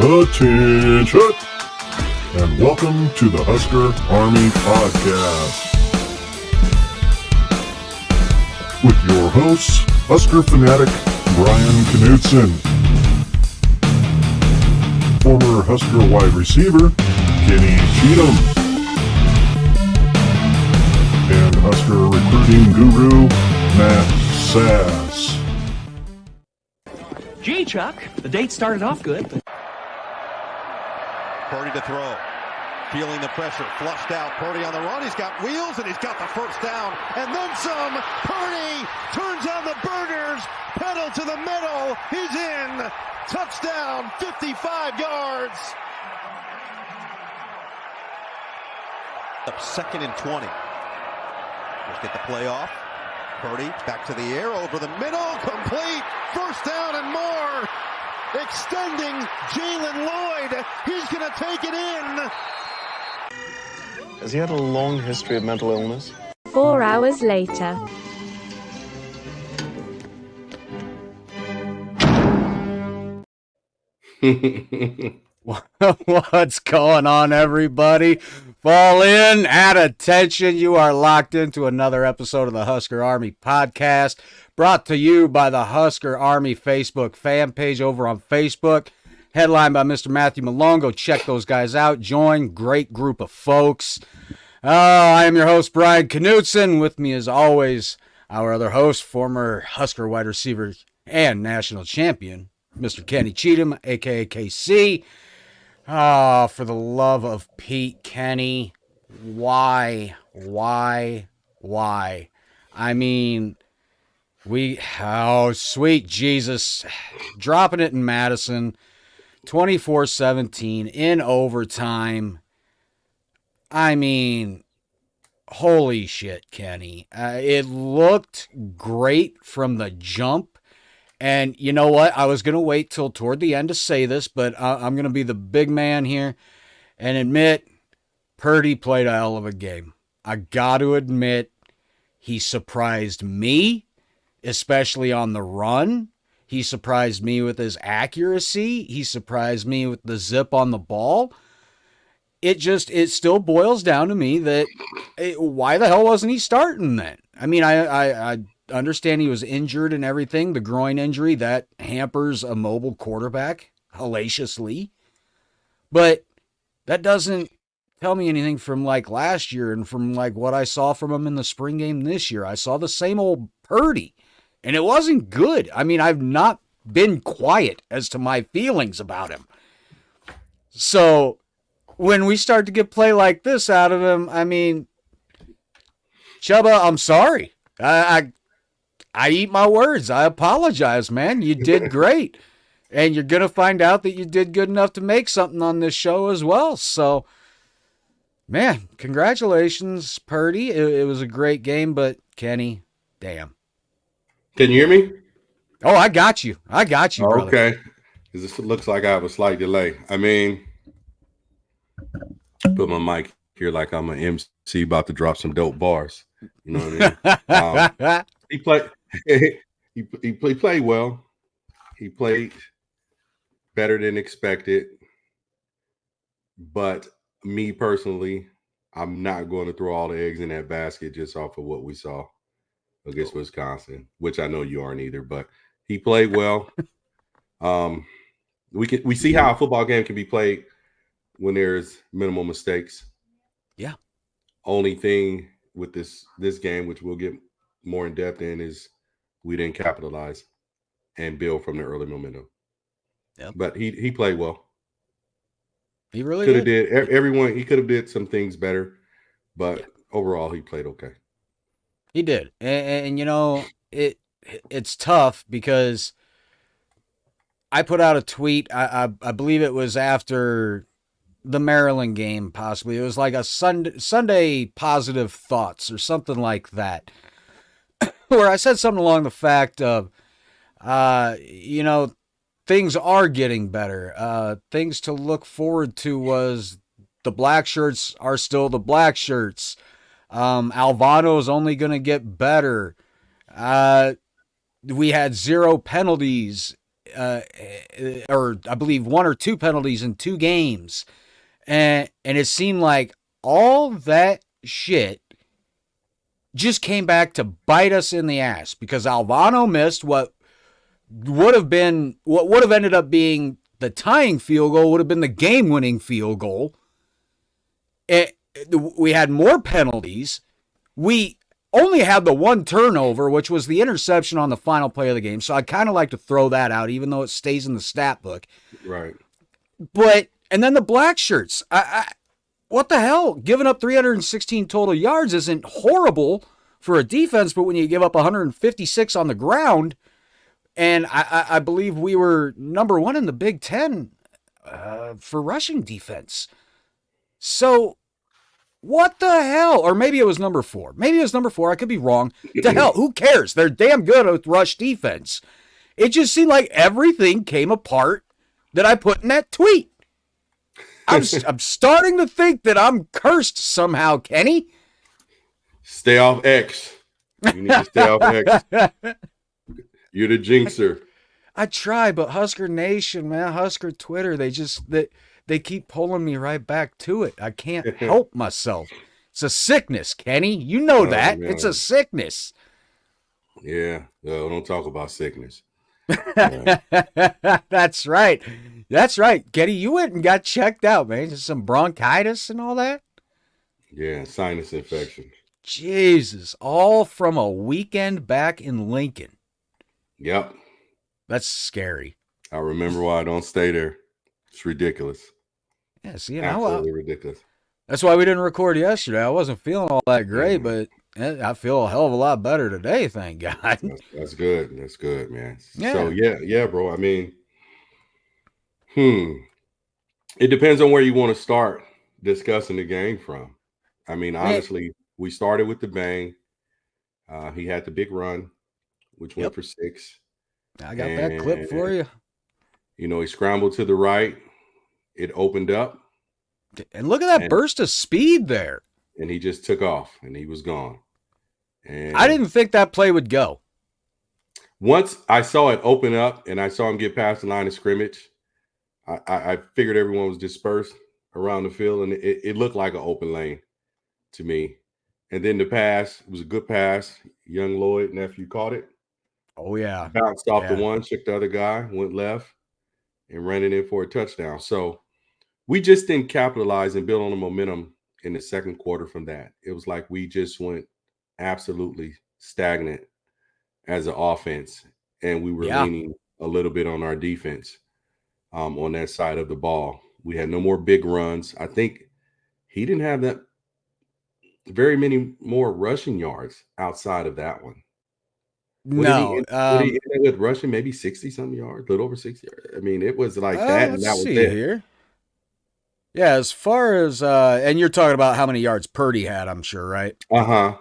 Attention! And welcome to the Husker Army Podcast. With your hosts, Husker fanatic Brian Knutson, former Husker wide receiver Kenny Cheatham, and Husker recruiting guru Matt Sass. Gee, Chuck, the date started off good. Purdy to throw. Feeling the pressure. Flushed out. Purdy on the run. He's got wheels and he's got the first down. And then some. Purdy turns on the burners. Pedal to the middle. He's in. Touchdown. 55 yards. Up 2nd and 20. Let's get the play off. Purdy back to the air. Over the middle. Complete. First down and more. Extending Jalen Lloyd. He's going to take it in. Has he had a long history of mental illness? 4 hours later. What's going on, everybody? Fall in, at attention. You are locked into another episode of the Husker Army Podcast, brought to you by the Husker Army Facebook fan page over on Facebook, headlined by Mr. Matthew Malone. Go check those guys out. Join, great group of folks. I am your host, Brian Knutson. With me, as always, our other host, former Husker wide receiver and national champion, Mr. Kenny Cheatham, a.k.a. KC. For the love of Pete, Kenny, why? I mean, sweet Jesus, dropping it in Madison, 24-17 in overtime. I mean, holy shit, Kenny. It looked great from the jump. And you know what? I was going to wait till toward the end to say this, but I'm going to be the big man here and admit Purdy played a hell of a game. I got to admit, he surprised me, especially on the run. He surprised me with his accuracy. He surprised me with the zip on the ball. It still boils down to me that why the hell wasn't he starting then? I mean, I understand he was injured and everything. The groin injury, that hampers a mobile quarterback hellaciously. But that doesn't tell me anything from like last year and from like what I saw from him in the spring game this year. I saw the same old Purdy, and it wasn't good. I mean, I've not been quiet as to my feelings about him. So when we start to get play like this out of him, I mean, Chubba, I'm sorry. I eat my words. I apologize, man. You did great. And you're going to find out that you did good enough to make something on this show as well. So, man, congratulations, Purdy. It was a great game, but Kenny, damn. Can you hear me? Oh, I got you. Brother. Okay. This looks like I have a slight delay. I mean, put my mic here like I'm an MC about to drop some dope bars. You know what I mean? He played well. He played better than expected. But me personally, I'm not going to throw all the eggs in that basket just off of what we saw against Wisconsin, which I know you aren't either. But he played well. We see how a football game can be played when there's minimal mistakes. Yeah. Only thing with this game, which we'll get more in depth in, is we didn't capitalize and build from the early momentum. Yep. But he played well. He really could have did. Everyone. He could have did some things better, but overall he played okay. He did, and you know it's tough because I put out a tweet. I believe it was after the Maryland game, possibly. It was like a Sunday positive thoughts or something like that, where I said something along the fact of, things are getting better. Things to look forward to was the black shirts are still the black shirts. Alvano is only going to get better. We had 0 penalties or I believe 1 or 2 penalties in 2 games. And it seemed like all that shit just came back to bite us in the ass because Alvano missed what would have ended up being the tying field goal, would have been the game-winning field goal. We had more penalties. We only had the 1 turnover, which was the interception on the final play of the game. So I kind of like to throw that out, even though it stays in the stat book. Right. And then the black shirts. What the hell? Giving up 316 total yards isn't horrible for a defense, but when you give up 156 on the ground, and I believe we were number 1 in the Big Ten for rushing defense. So what the hell? Or maybe it was number 4. Maybe it was number 4. I could be wrong. To hell, who cares? They're damn good with rush defense. It just seemed like everything came apart that I put in that tweet. I'm starting to think that I'm cursed somehow, Kenny. Stay off X. You need to stay off X. You're the jinxer. I try, but Husker Nation, man, Husker Twitter, they keep pulling me right back to it. I can't help myself. It's a sickness, Kenny. You know that. Man. It's a sickness. Yeah. Don't talk about sickness. That's right. That's right. Kenny, you went and got checked out, man. Just some bronchitis and all that. Yeah, sinus infection. Jesus. All from a weekend back in Lincoln. Yep. That's scary. I remember why I don't stay there. It's ridiculous. Yeah, see, absolutely ridiculous. That's why we didn't record yesterday. I wasn't feeling all that great, but I feel a hell of a lot better today, thank God. That's good. That's good, man. Yeah. So, yeah, bro. I mean, it depends on where you want to start discussing the game from. I mean, honestly, we started with the bang. He had the big run, which went for 6. I got that clip for you. You know, he scrambled to the right. It opened up. And look at that burst of speed there. And he just took off, and he was gone. And I didn't think that play would go. Once I saw it open up and I saw him get past the line of scrimmage, I figured everyone was dispersed around the field, and it looked like an open lane to me. And then the pass, it was a good pass. Young Lloyd, nephew, caught it. Oh, yeah. Bounced off the one, shook the other guy, went left, and ran it in for a touchdown. So we just didn't capitalize and build on the momentum in the second quarter from that. It was like we just went absolutely stagnant as an offense, and we were leaning a little bit on our defense on that side of the ball. We had no more big runs. I think he didn't have that very many more rushing yards outside of that one. What did he end with rushing? Maybe 60-something yards, a little over 60 yards. I mean, it was like that, and that was it. Here. Yeah, as far as and you're talking about how many yards Purdy had, I'm sure, right? Uh-huh.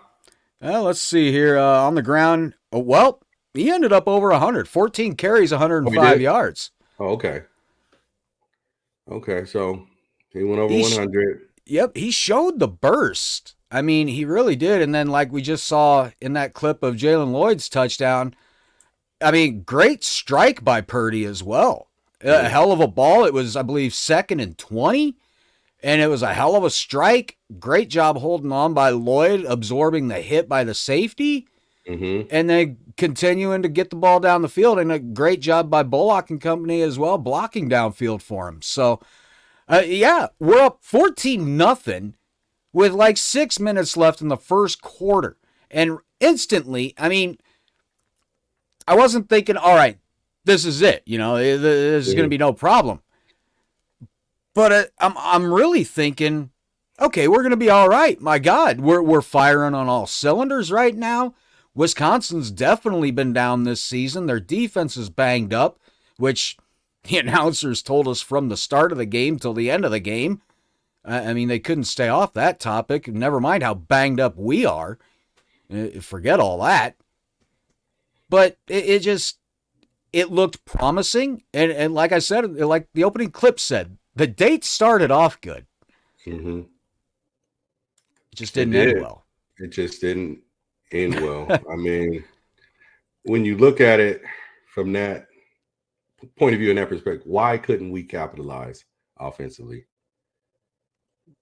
Well, let's see here. On the ground, well, he ended up over 100. 14 carries, 105 yards. Oh, okay. Okay, so he went over 100. Yep, he showed the burst. I mean, he really did. And then like we just saw in that clip of Jalen Lloyd's touchdown, I mean, great strike by Purdy as well. A hell of a ball. It was, I believe, 2nd and 20. And it was a hell of a strike. Great job holding on by Lloyd, absorbing the hit by the safety. Mm-hmm. And then continuing to get the ball down the field. And a great job by Bullock and company as well, blocking downfield for him. So, we're up 14-0 with like 6 minutes left in the first quarter. And instantly, I mean, I wasn't thinking, all right, this is it. You know, this is going to be no problem. But I'm really thinking, okay, we're going to be all right. My God, we're firing on all cylinders right now. Wisconsin's definitely been down this season. Their defense is banged up, which the announcers told us from the start of the game till the end of the game. I mean, they couldn't stay off that topic. Never mind how banged up we are. Forget all that. But it looked promising. And like I said, like the opening clip said, the date started off good. Mm-hmm. It just didn't end well. It just didn't end well. I mean, when you look at it from that point of view in that perspective, why couldn't we capitalize offensively?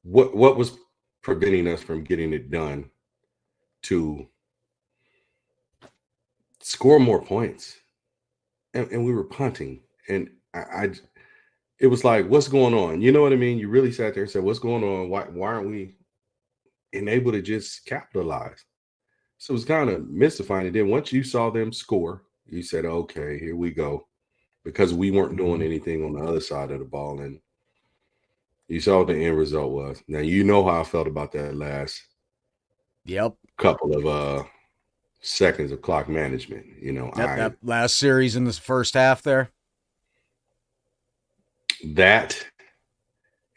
What was preventing us from getting it done to score more points? And we were punting, and I it was like, what's going on? You know what I mean? You really sat there and said, what's going on? Why aren't we able to just capitalize? So it was kind of mystifying. And then once you saw them score, you said, okay, here we go. Because we weren't doing anything on the other side of the ball. And you saw what the end result was. Now, you know how I felt about that last couple of seconds of clock management. You know, that last series in this first half there. That,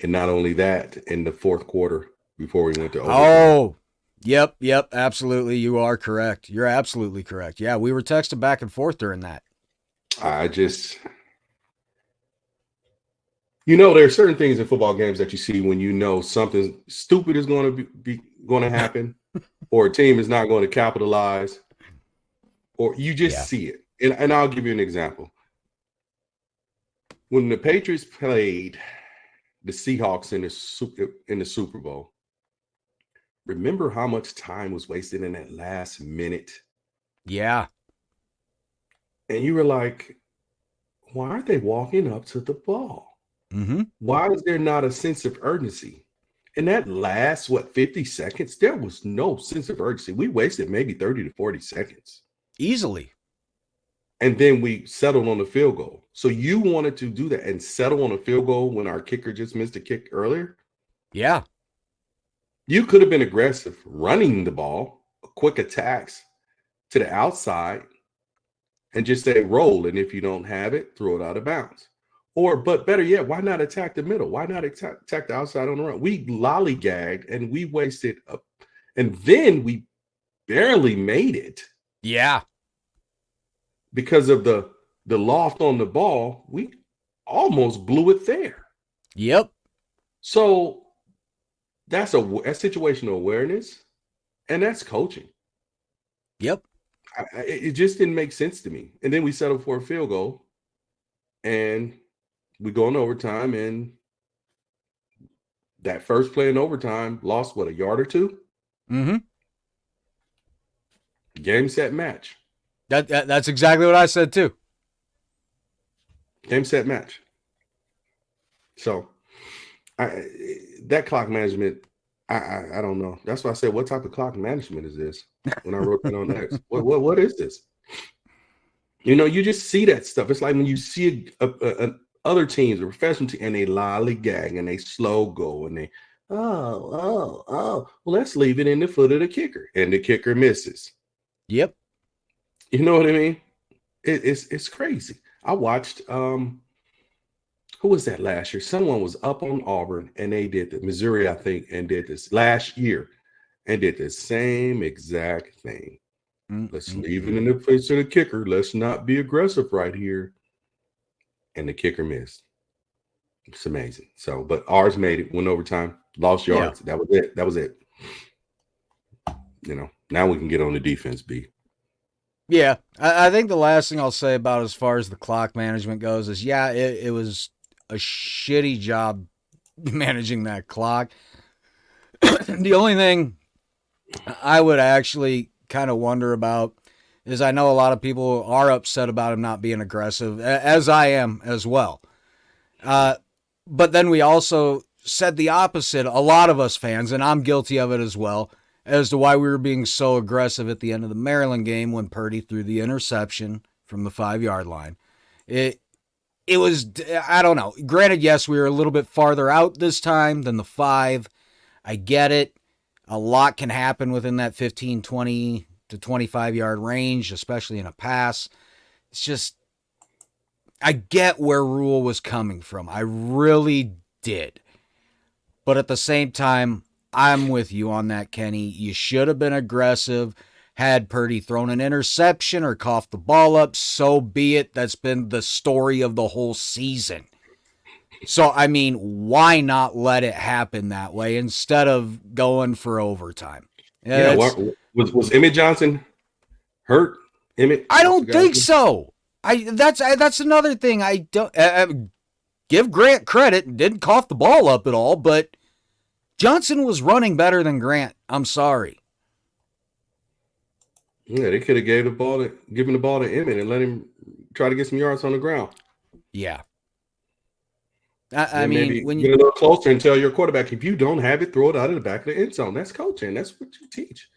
and not only that, in the fourth quarter before we went to overtime. Oh, yep, absolutely. You are correct. You're absolutely correct. Yeah, we were texting back and forth during that. I just, there are certain things in football games that you see when you know something stupid is going to be going to happen, or a team is not going to capitalize, or you just see it. And I'll give you an example. When the Patriots played the Seahawks in the Super Bowl, remember how much time was wasted in that last minute? Yeah. And you were like, why aren't they walking up to the ball? Mm-hmm. Why is there not a sense of urgency? In that last, 50 seconds, there was no sense of urgency. We wasted maybe 30 to 40 seconds. Easily. And then we settled on the field goal. So you wanted to do that and settle on a field goal when our kicker just missed a kick earlier? Yeah. You could have been aggressive, running the ball, quick attacks to the outside, and just say roll. And if you don't have it, throw it out of bounds. But better yet, why not attack the middle? Why not attack the outside on the run? We lollygagged and we wasted and then we barely made it. Yeah. Because of the loft on the ball, we almost blew it there. Yep. So that's that's situational awareness, and that's coaching. Yep. It just didn't make sense to me. And then we settled for a field goal, and we go in overtime, and that first play in overtime lost, a yard or two? Mm-hmm. Game, set, match. That's exactly what I said too. Game, set, match. So that clock management, I don't know. That's why I said, what type of clock management is this? When I wrote that on X, what is this? You just see that stuff. It's like when you see other teams, a professional team, and they lollygag and they slow go and they well, let's leave it in the foot of the kicker, and the kicker misses. Yep. You know what I mean? It's crazy. I watched who was that last year? Someone was up on Auburn and they did the Missouri, I think, and did this last year and did the same exact thing. Let's leave it in the face of the kicker. Let's not be aggressive right here. And the kicker missed. It's amazing. So, but ours made it, went overtime, lost yards. Yeah. That was it. Now we can get on the defense, B. Yeah, I think the last thing I'll say about as far as the clock management goes is, it was a shitty job managing that clock. The only thing I would actually kind of wonder about is I know a lot of people are upset about him not being aggressive, as I am as well. But then we also said the opposite, a lot of us fans, and I'm guilty of it as well, as to why we were being so aggressive at the end of the Maryland game when Purdy threw the interception from the 5-yard line. It was, I don't know. Granted, yes, we were a little bit farther out this time than the 5. I get it. A lot can happen within that 15, 20 to 25-yard range, especially in a pass. It's just, I get where Rule was coming from. I really did. But at the same time, I'm with you on that, Kenny. You should have been aggressive. Had Purdy thrown an interception or coughed the ball up, so be it. That's been the story of the whole season. So, I mean, why not let it happen that way instead of going for overtime? Was Emmett Johnson hurt? I don't think so. That's another thing. I don't give Grant credit. Didn't cough the ball up at all, but Johnson was running better than Grant. I'm sorry. Yeah, they could have given the ball to Emmett and let him try to get some yards on the ground. Yeah. I mean, maybe when get a little closer and tell your quarterback, if you don't have it, throw it out of the back of the end zone. That's coaching. That's what you teach.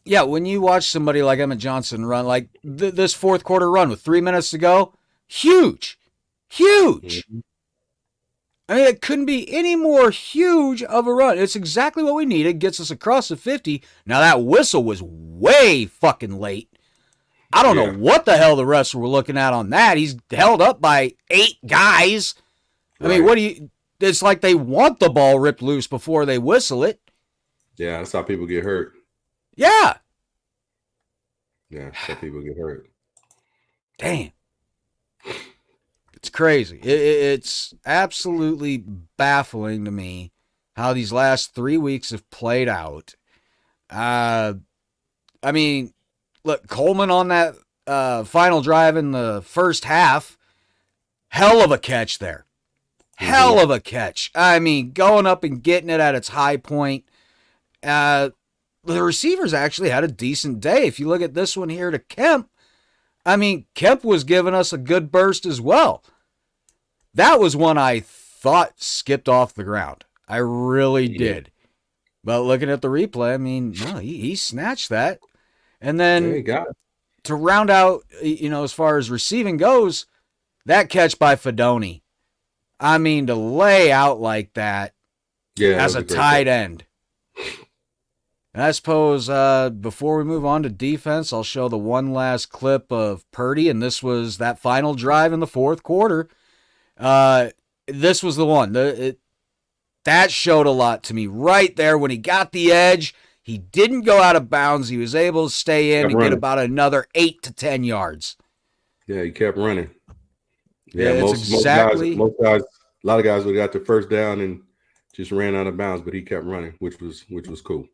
Yeah, when you watch somebody like Emmett Johnson run, like this fourth quarter run with 3 minutes to go, huge. Mm-hmm. I mean, it couldn't be any more huge of a run. It's exactly what we needed. Gets us across the 50. Now, that whistle was way fucking late. I don't know what the hell the refs were looking at on that. He's held up by 8 guys. I mean, it's like they want the ball ripped loose before they whistle it. Yeah, that's how people get hurt. Yeah. Yeah, that's how people get hurt. Damn. It's crazy. It's absolutely baffling to me how these last 3 weeks have played out. I mean, look, Coleman on that final drive in the first half, hell of a catch there. Hell of a catch. I mean, going up and getting it at its high point. The receivers actually had a decent day. If you look at this one here to Kemp, I mean, Kemp was giving us a good burst as well. That was one I thought skipped off the ground. I really did. But looking at the replay, I mean, no, he snatched that. And then to round out, as far as receiving goes, that catch by Fedoni. I mean, to lay out like that as a tight end. And I suppose before we move on to defense, I'll show the one last clip of Purdy, and this was that final drive in the fourth quarter. This was the one. That showed a lot to me right there when he got the edge. He didn't go out of bounds. He was able to stay in and get about another 8 to 10 yards. Yeah, he kept running. Yeah, most guys, a lot of guys would have got the first down and just ran out of bounds, but he kept running, which was cool.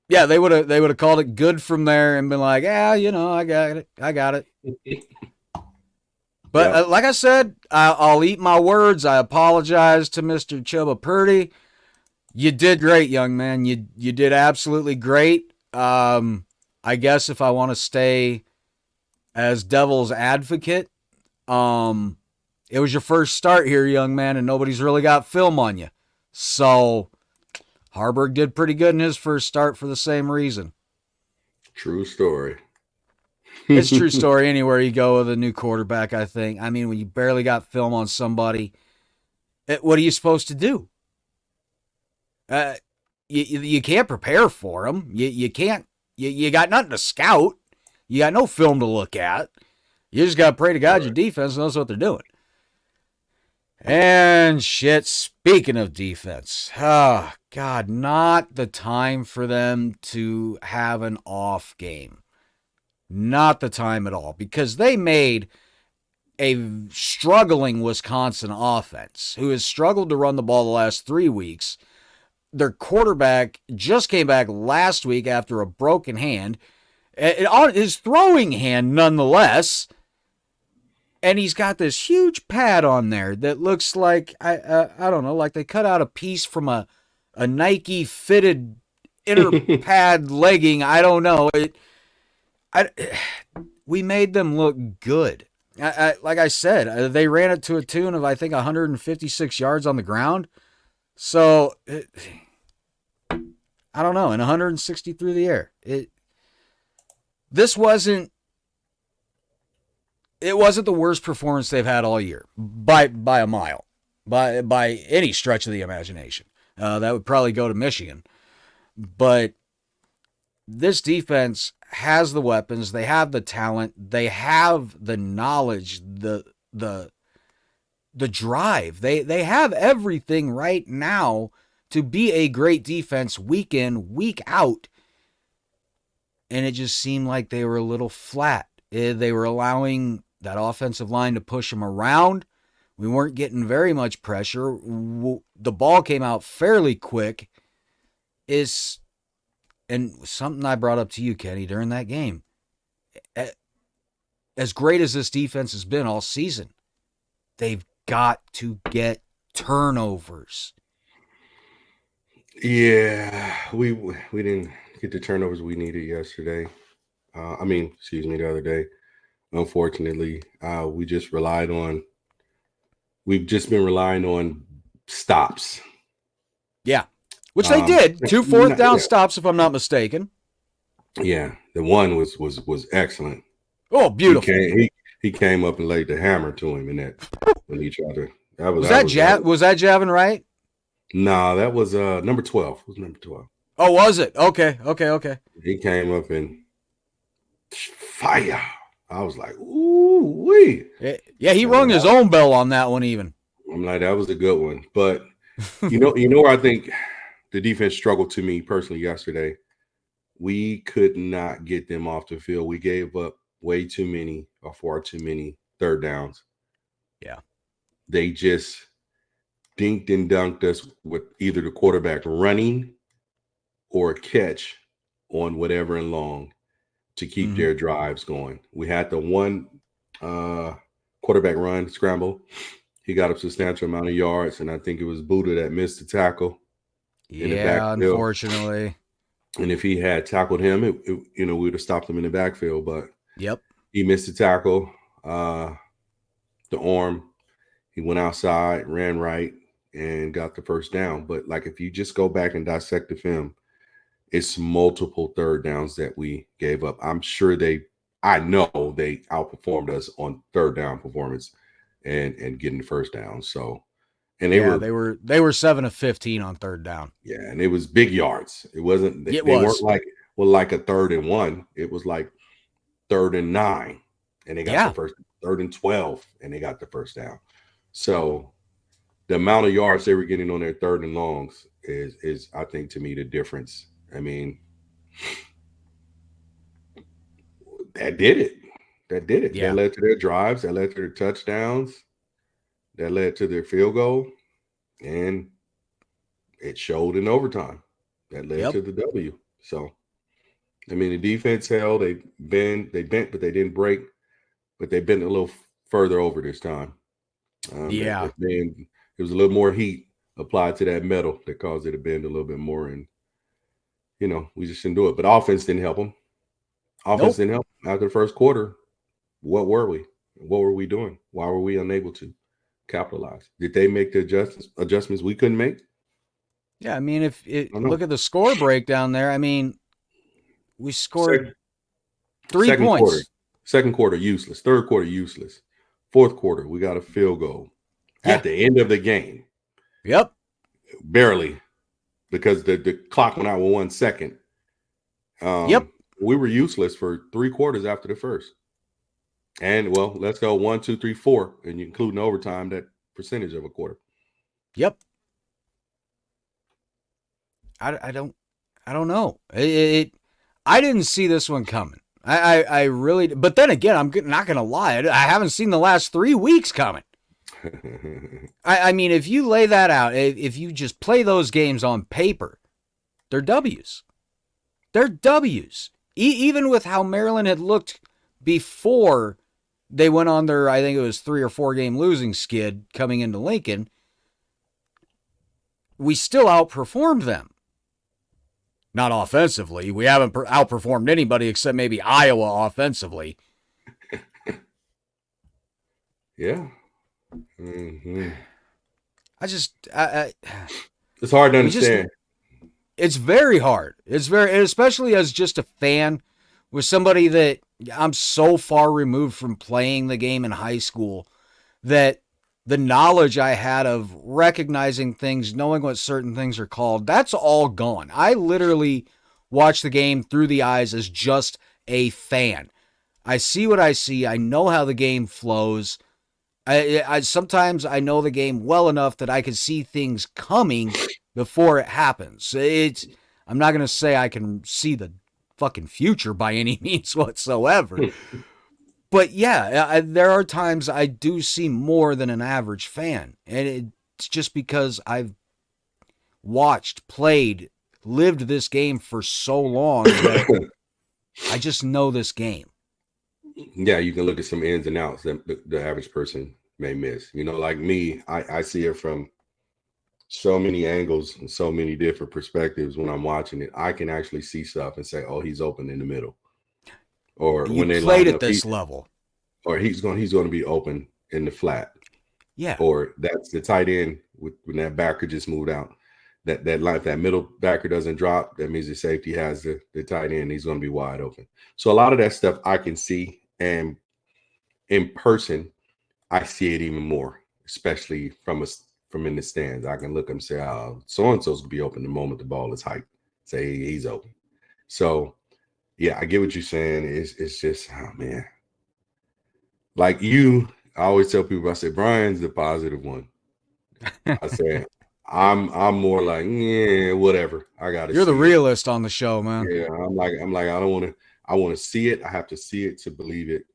Yeah, they would have called it good from there and been like, yeah, I got it. But like I said, I'll eat my words. I apologize to Mr. Chubba Purdy. You did great, young man. You did absolutely great. I guess if I want to stay as devil's advocate, it was your first start here, young man, and nobody's really got film on you. So Harburg did pretty good in his first start for the same reason. True story. It's a true story anywhere you go with a new quarterback, I think. I mean, when you barely got film on somebody, what are you supposed to do? You can't prepare for them. You can't. You got nothing to scout. You got no film to look at. You just got to pray to God your defense knows what they're doing. And shit, speaking of defense, oh, God, not the time for them to have an off game. Not the time at all, because they made a struggling Wisconsin offense who has struggled to run the ball the last 3 weeks. Their quarterback just came back last week after a broken hand, on his throwing hand nonetheless. And he's got this huge pad on there that looks like, I don't know, like they cut out a piece from a Nike fitted inner pad legging. I don't know. We made them look good. Like I said, they ran it to a tune of, I think, 156 yards on the ground. So, I don't know, and 160 through the air. This wasn't the worst performance they've had all year by a mile, by any stretch of the imagination. That would probably go to Michigan. But this defense has the weapons, they have the talent, they have the knowledge, the drive. They have everything right now to be a great defense week in, week out. And it just seemed like they were a little flat. They were allowing that offensive line to push them around. We weren't getting very much pressure. The ball came out fairly quick. And something I brought up to you, Kenny, during that game. as great as this defense has been all season, they've got to get turnovers. Yeah, we didn't get the turnovers we needed yesterday. The other day. Unfortunately, we've just been relying on stops. Yeah, which they did. 2 fourth down yeah. stops, if I'm not mistaken. Yeah, the one was excellent. Oh, beautiful. He came up and laid the hammer to him in that when each other. Was that Javin Wright? No, that was number 12. It was number 12. Oh, was it? Okay. He came up and fire. I was like, ooh, wee. Yeah, he rung his own bell on that one even. I'm like, that was a good one. But you know where I think the defense struggled to me personally yesterday? We could not get them off the field. We gave up far too many third downs. Yeah. They just dinked and dunked us with either the quarterback running or a catch on whatever and long to keep their drives going. We had the one quarterback run scramble. He got a substantial amount of yards, and I think it was Buddha that missed the tackle. Yeah, unfortunately. And if he had tackled him, we would have stopped him in the backfield. But yep, he missed the tackle. The arm, he went outside, ran right, and got the first down. But like, if you just go back and dissect the film, it's multiple third downs that we gave up. I know they outperformed us on third down performance and getting the first down. So, and they were 7 of 15 on third down. Yeah, and it was big yards. It wasn't. They weren't like a 3rd and 1. It was like 3rd and 9, and they got the first 3rd and 12, and they got the first down. So the amount of yards they were getting on their 3rd and longs is I think, to me, the difference. I mean, that did it. Yeah. That led to their drives. That led to their touchdowns. That led to their field goal. And it showed in overtime. That led to the W. So, I mean, the defense held. They bent, but they didn't break. But they bent a little further over this time. It was a little more heat applied to that metal that caused it to bend a little bit more. And we just didn't do it. But offense didn't help them. Didn't help them. After the first quarter, what were we? What were we doing? Why were we unable to capitalize? Did they make the adjustments we couldn't make? Yeah, I mean, look at the score breakdown there. I mean, we scored 3 points. Second quarter, useless. Third quarter, useless. Fourth quarter, we got a field goal at the end of the game. Yep. Barely. Because the clock went out with 1 second. We were useless for 3 quarters after the first. And, well, let's go 1, 2, 3, 4, and you include in overtime that percentage of a quarter. Yep. I don't know. I didn't see this one coming. I really, but then again, I'm not going to lie. I haven't seen the last 3 weeks coming. I mean, if you lay that out, if you just play those games on paper, they're W's. They're W's. Even with how Maryland had looked before they went on their, I think it was 3 or 4 game losing skid coming into Lincoln, we still outperformed them. Not offensively. We haven't outperformed anybody except maybe Iowa offensively. Yeah. Mm-hmm. It's hard to understand. It's very hard. Especially as just a fan, with somebody that I'm so far removed from playing the game in high school, that the knowledge I had of recognizing things, knowing what certain things are called, that's all gone. I literally watch the game through the eyes as just a fan. I see what I see. I know how the game flows. I sometimes I know the game well enough that I can see things coming before it happens. I'm not going to say I can see the fucking future by any means whatsoever. But yeah, there are times I do see more than an average fan. And it's just because I've watched, played, lived this game for so long that I just know this game. Yeah, you can look at some ins and outs that the average person may miss. Like me, I see it from so many angles and so many different perspectives when I'm watching it. I can actually see stuff and say, "Oh, he's open in the middle," or You when they played line at up, this level. or he's going to be open in the flat, Yeah. or that's the tight end when that backer just moved out. That middle backer doesn't drop. That means the safety has the tight end. He's going to be wide open. So a lot of that stuff I can see, and in person, I see it even more, especially from in the stands. I can look and say, "Oh, so and so's gonna be open the moment the ball is hyped." Say he's open. So yeah, I get what you're saying. It's just, oh man, like I always tell people, I say Brian's the positive one. I say I'm more like, yeah, whatever. I gotta You're see the it. realist on the show, man. Yeah, I'm like, I don't want to. I want to see it. I have to see it to believe it,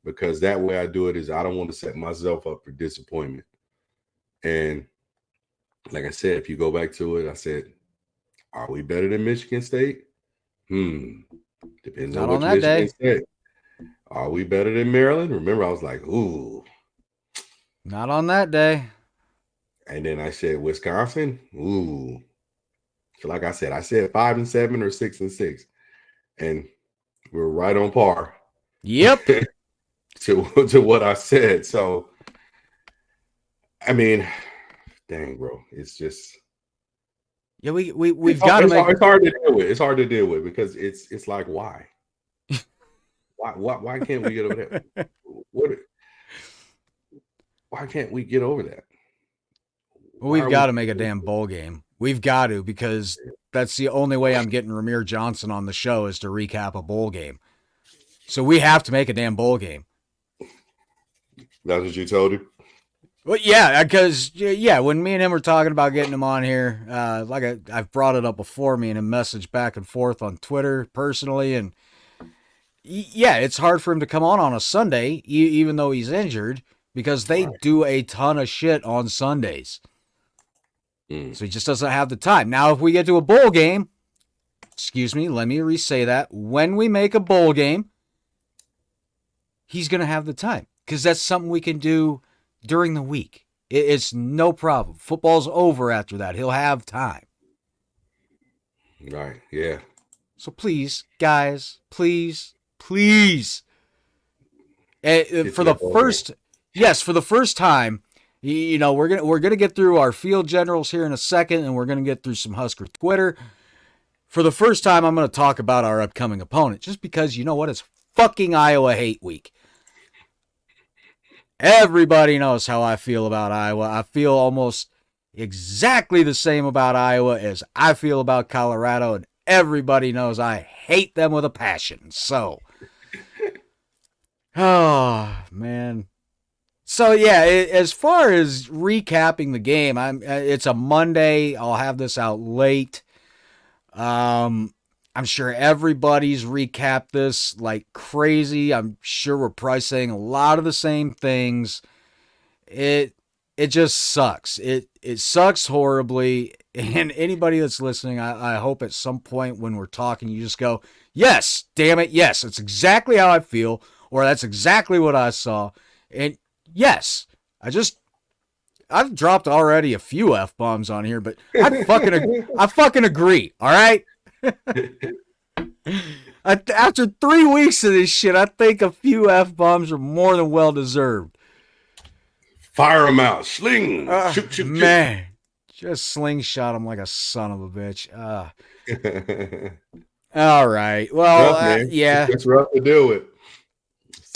because that way I do it is I don't want to set myself up for disappointment. And like I said, if you go back to it, I said, are we better than Michigan State? Depends Not on on which that Michigan day. State. Are we better than Maryland? Remember, I was like, ooh. Not on that day. And then I said Wisconsin. Ooh. So like I said 5-7 or 6-6. And we're right on par. Yep. to what I said. So I mean, dang, bro. It's just Yeah, we've got to make it's hard to deal with. It's hard to deal with because it's like, why? Why can't we get over that? Why can't we get over that? Well, we've got to make a damn bowl game. We've got to, because that's the only way I'm getting Ramir Johnson on the show is to recap a bowl game. So we have to make a damn bowl game. That's what you told him? Well, yeah, because, when me and him were talking about getting him on here, I've brought it up before, me and him messaged back and forth on Twitter personally, and yeah, it's hard for him to come on a Sunday, even though he's injured, because they do a ton of shit on Sundays. So he just doesn't have the time. Now, if we get to a bowl game, let me re-say that. When we make a bowl game, he's going to have the time, because that's something we can do during the week. It's no problem. Football's over after that. He'll have time. Right, yeah. So please, guys, please. For the first time, we're gonna get through our field generals here in a second, and we're gonna get through some Husker Twitter. For the first time, I'm gonna talk about our upcoming opponent, just because you know what? It's fucking Iowa hate week. Everybody knows how I feel about Iowa. I feel almost exactly the same about Iowa as I feel about Colorado, and everybody knows I hate them with a passion. So, oh, man. So, yeah, as far as recapping the game, it's a Monday. I'll have this out late. I'm sure everybody's recapped this like crazy. I'm sure we're probably saying a lot of the same things. It just sucks. It sucks horribly. And anybody that's listening, I hope at some point when we're talking, you just go, yes, damn it, yes, it's exactly how I feel, or that's exactly what I saw. And yes, I've dropped already a few F-bombs on here, but I fucking agree, all right? After 3 weeks of this shit, I think a few F-bombs are more than well deserved. Fire them out. Sling. Shoot. Man. Just slingshot him like a son of a bitch. All right. Well, yeah. It's rough to deal with.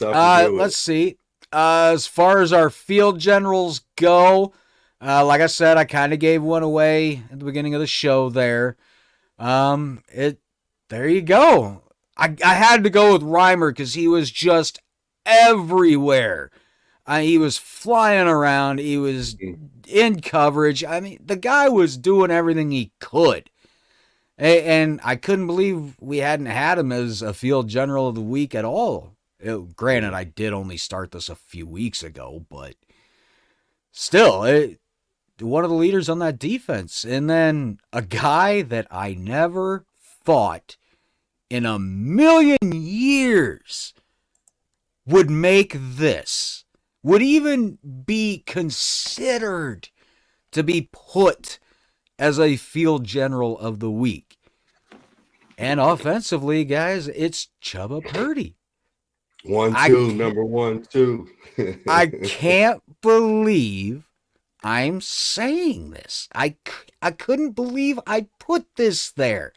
Let's see. As far as our field generals go, like I said, I kind of gave one away at the beginning of the show there. There you go. I had to go with Reimer because he was just everywhere. He was flying around. He was in coverage. I mean, the guy was doing everything he could. And I couldn't believe we hadn't had him as a field general of the week at all. Granted, I did only start this a few weeks ago, but still, one of the leaders on that defense. And then a guy that I never thought in a million years would make this, would even be considered to be put as a field general of the week. And offensively, guys, it's Chubba Purdy. 1-2, number 1-2. I can't believe I'm saying this. I couldn't believe I put this there.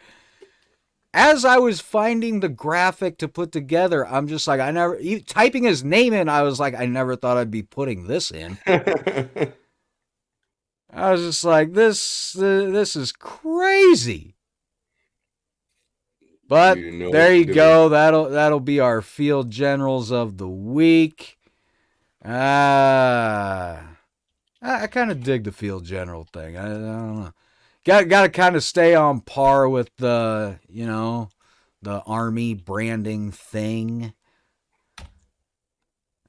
As I was finding the graphic to put together, I'm just like, typing his name in, I was like, I never thought I'd be putting this in. I was just like, this is crazy. But there you go. That'll be our field generals of the week. I kind of dig the field general thing. I don't know. Got to kind of stay on par with the Army branding thing.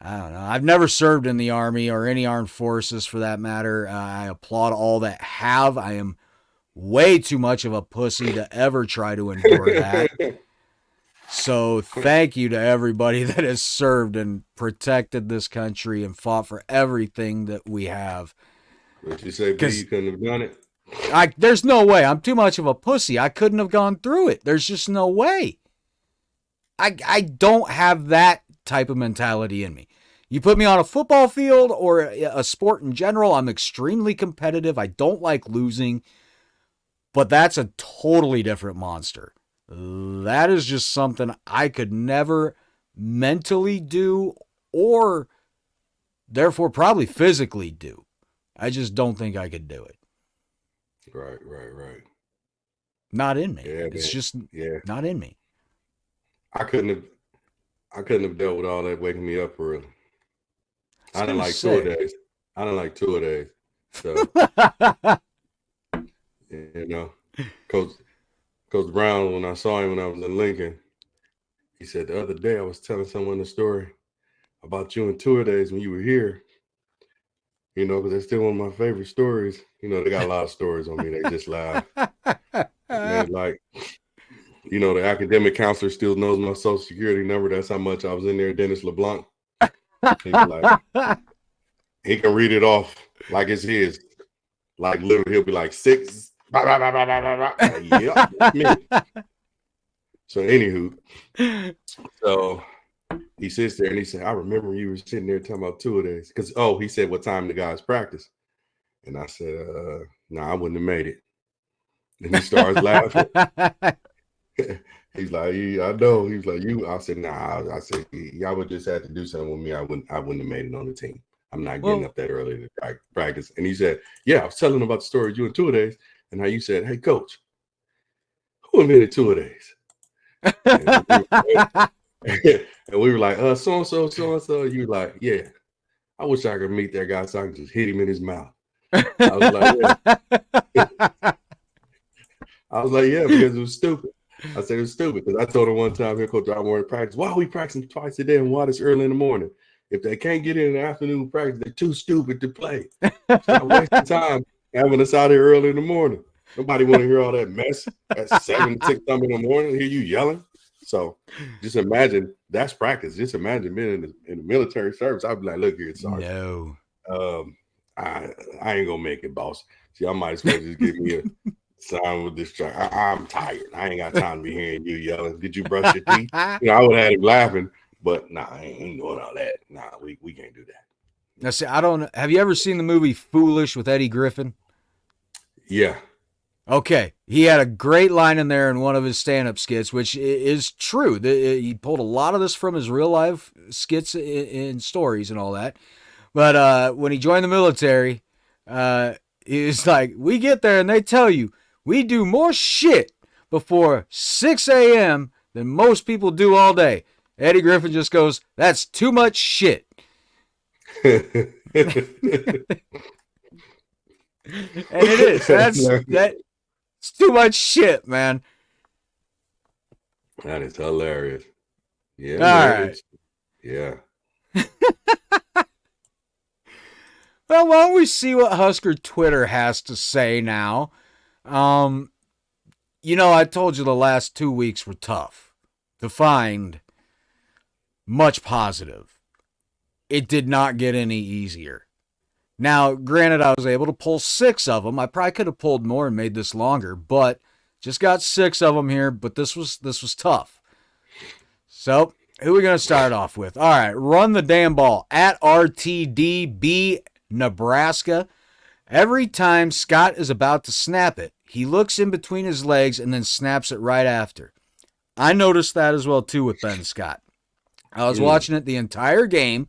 I don't know. I've never served in the Army or any armed forces for that matter. I applaud all that have. I am way too much of a pussy to ever try to endure that. So thank you to everybody that has served and protected this country and fought for everything that we have. But you say, B, you couldn't have done it? There's no way. I'm too much of a pussy. I couldn't have gone through it. There's just no way. I don't have that type of mentality in me. You put me on a football field or a sport in general, I'm extremely competitive. I don't like losing. But that's a totally different monster. That is just something I could never mentally do or therefore probably physically do. I just don't think I could do it. Right. Not in me. Yeah, it's man. just Yeah. not in me. I couldn't have dealt with all that waking me up early. I didn't like 2 days. So Coach Brown, when I saw him when I was in Lincoln, he said the other day I was telling someone the story about you and 2 days when you were here. Because they're still one of my favorite stories. They got a lot of stories on me. They just laugh. And like, the academic counselor still knows my social security number. That's how much I was in there, Dennis LeBlanc. He's like, he can read it off like it's his. Like literally, he'll be like 6. Yep, that's me. So anywho, he sits there and he said, I remember you were sitting there talking about 2 days. Because, he said, what time the guys practice? And I said, no, I wouldn't have made it. And he starts laughing. He's like, I know. He was like, you. I said, nah. I said, y'all would just have to do something with me. I wouldn't have made it on the team. I'm not getting up that early to practice. And he said, yeah, I was telling him about the story you in 2 days and how you said, hey, coach, who invented 2 days? And we were like, so-and-so. You were like, yeah, I wish I could meet that guy so I could just hit him in his mouth. I was like, yeah, because it was stupid. I said it was stupid because I told him one time, here, Coach, I want to practice. Why are we practicing twice a day and why this early in the morning? If they can't get in the afternoon practice, they're too stupid to play. Stop wasting time having us out here early in the morning. Nobody want to hear all that mess at 7, 6 in the morning, hear you yelling. So just imagine that's practice. Just imagine being in the military service. I'd be like, look here, Sergeant. No. I ain't gonna make it, boss. See, I might as well just give me a sign with this truck. I'm tired. I ain't got time to be hearing you yelling. Did you brush your teeth? I would have had him laughing, but nah, I ain't doing all that. Nah, we can't do that. Now, see, have you ever seen the movie Foolish with Eddie Griffin? Yeah. Okay. He had a great line in there in one of his stand-up skits, which is true. He pulled a lot of this from his real life skits and stories and all that. But when he joined the military, he was like, we get there and they tell you we do more shit before 6 a.m. than most people do all day. Eddie Griffin just goes, that's too much shit. And it is. It's too much shit, man. That is hilarious. Yeah. All right. Yeah. Well, why don't we see what Husker Twitter has to say now? I told you the last 2 weeks were tough to find much positive. It did not get any easier. Now, granted, I was able to pull 6 of them. I probably could have pulled more and made this longer, but just got 6 of them here. But this was tough. So, who are we going to start off with? All right, run the damn ball at RTDB Nebraska. Every time Scott is about to snap it, he looks in between his legs and then snaps it right after. I noticed that as well, too, with Ben Scott. I was watching it the entire game,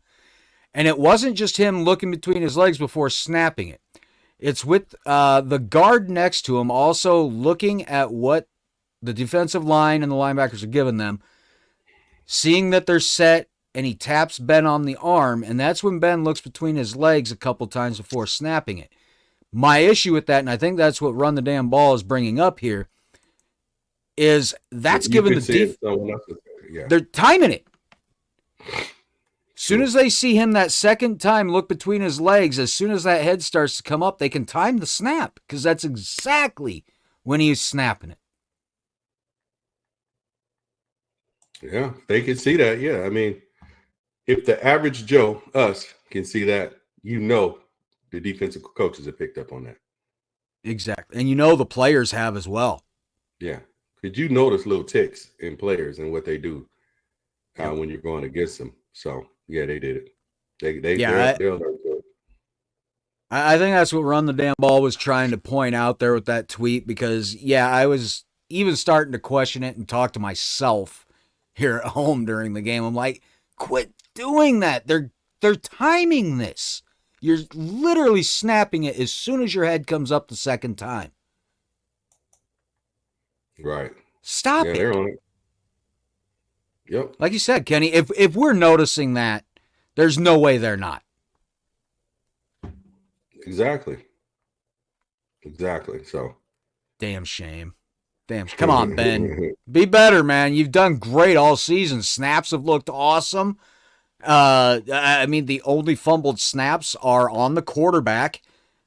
and it wasn't just him looking between his legs before snapping it. It's with the guard next to him also looking at what the defensive line and the linebackers are giving them, seeing that they're set, and he taps Ben on the arm, and that's when Ben looks between his legs a couple times before snapping it. My issue with that, and I think that's what Run the Damn Ball is bringing up here, is that's giving the they're timing it. As soon as they see him that second time look between his legs, as soon as that head starts to come up, they can time the snap because that's exactly when he's snapping it. Yeah, they can see that. Yeah, I mean, if the average Joe, us, can see that, the defensive coaches have picked up on that. Exactly. And the players have as well. Yeah. Because you notice little ticks in players and what they do when you're going against them. So, yeah, they did it. They'll learn to it. I think that's what Run the Damn Ball was trying to point out there with that tweet because, I was even starting to question it and talk to myself here at home during the game. I'm like, quit doing that. They're timing this. You're literally snapping it as soon as your head comes up the second time. Right. Stop it. They're on it. Yep. Like you said, Kenny, if we're noticing that, there's no way they're not. Exactly. So. Damn shame. Come on, Ben. Be better, man. You've done great all season. Snaps have looked awesome. I mean, the only fumbled snaps are on the quarterback.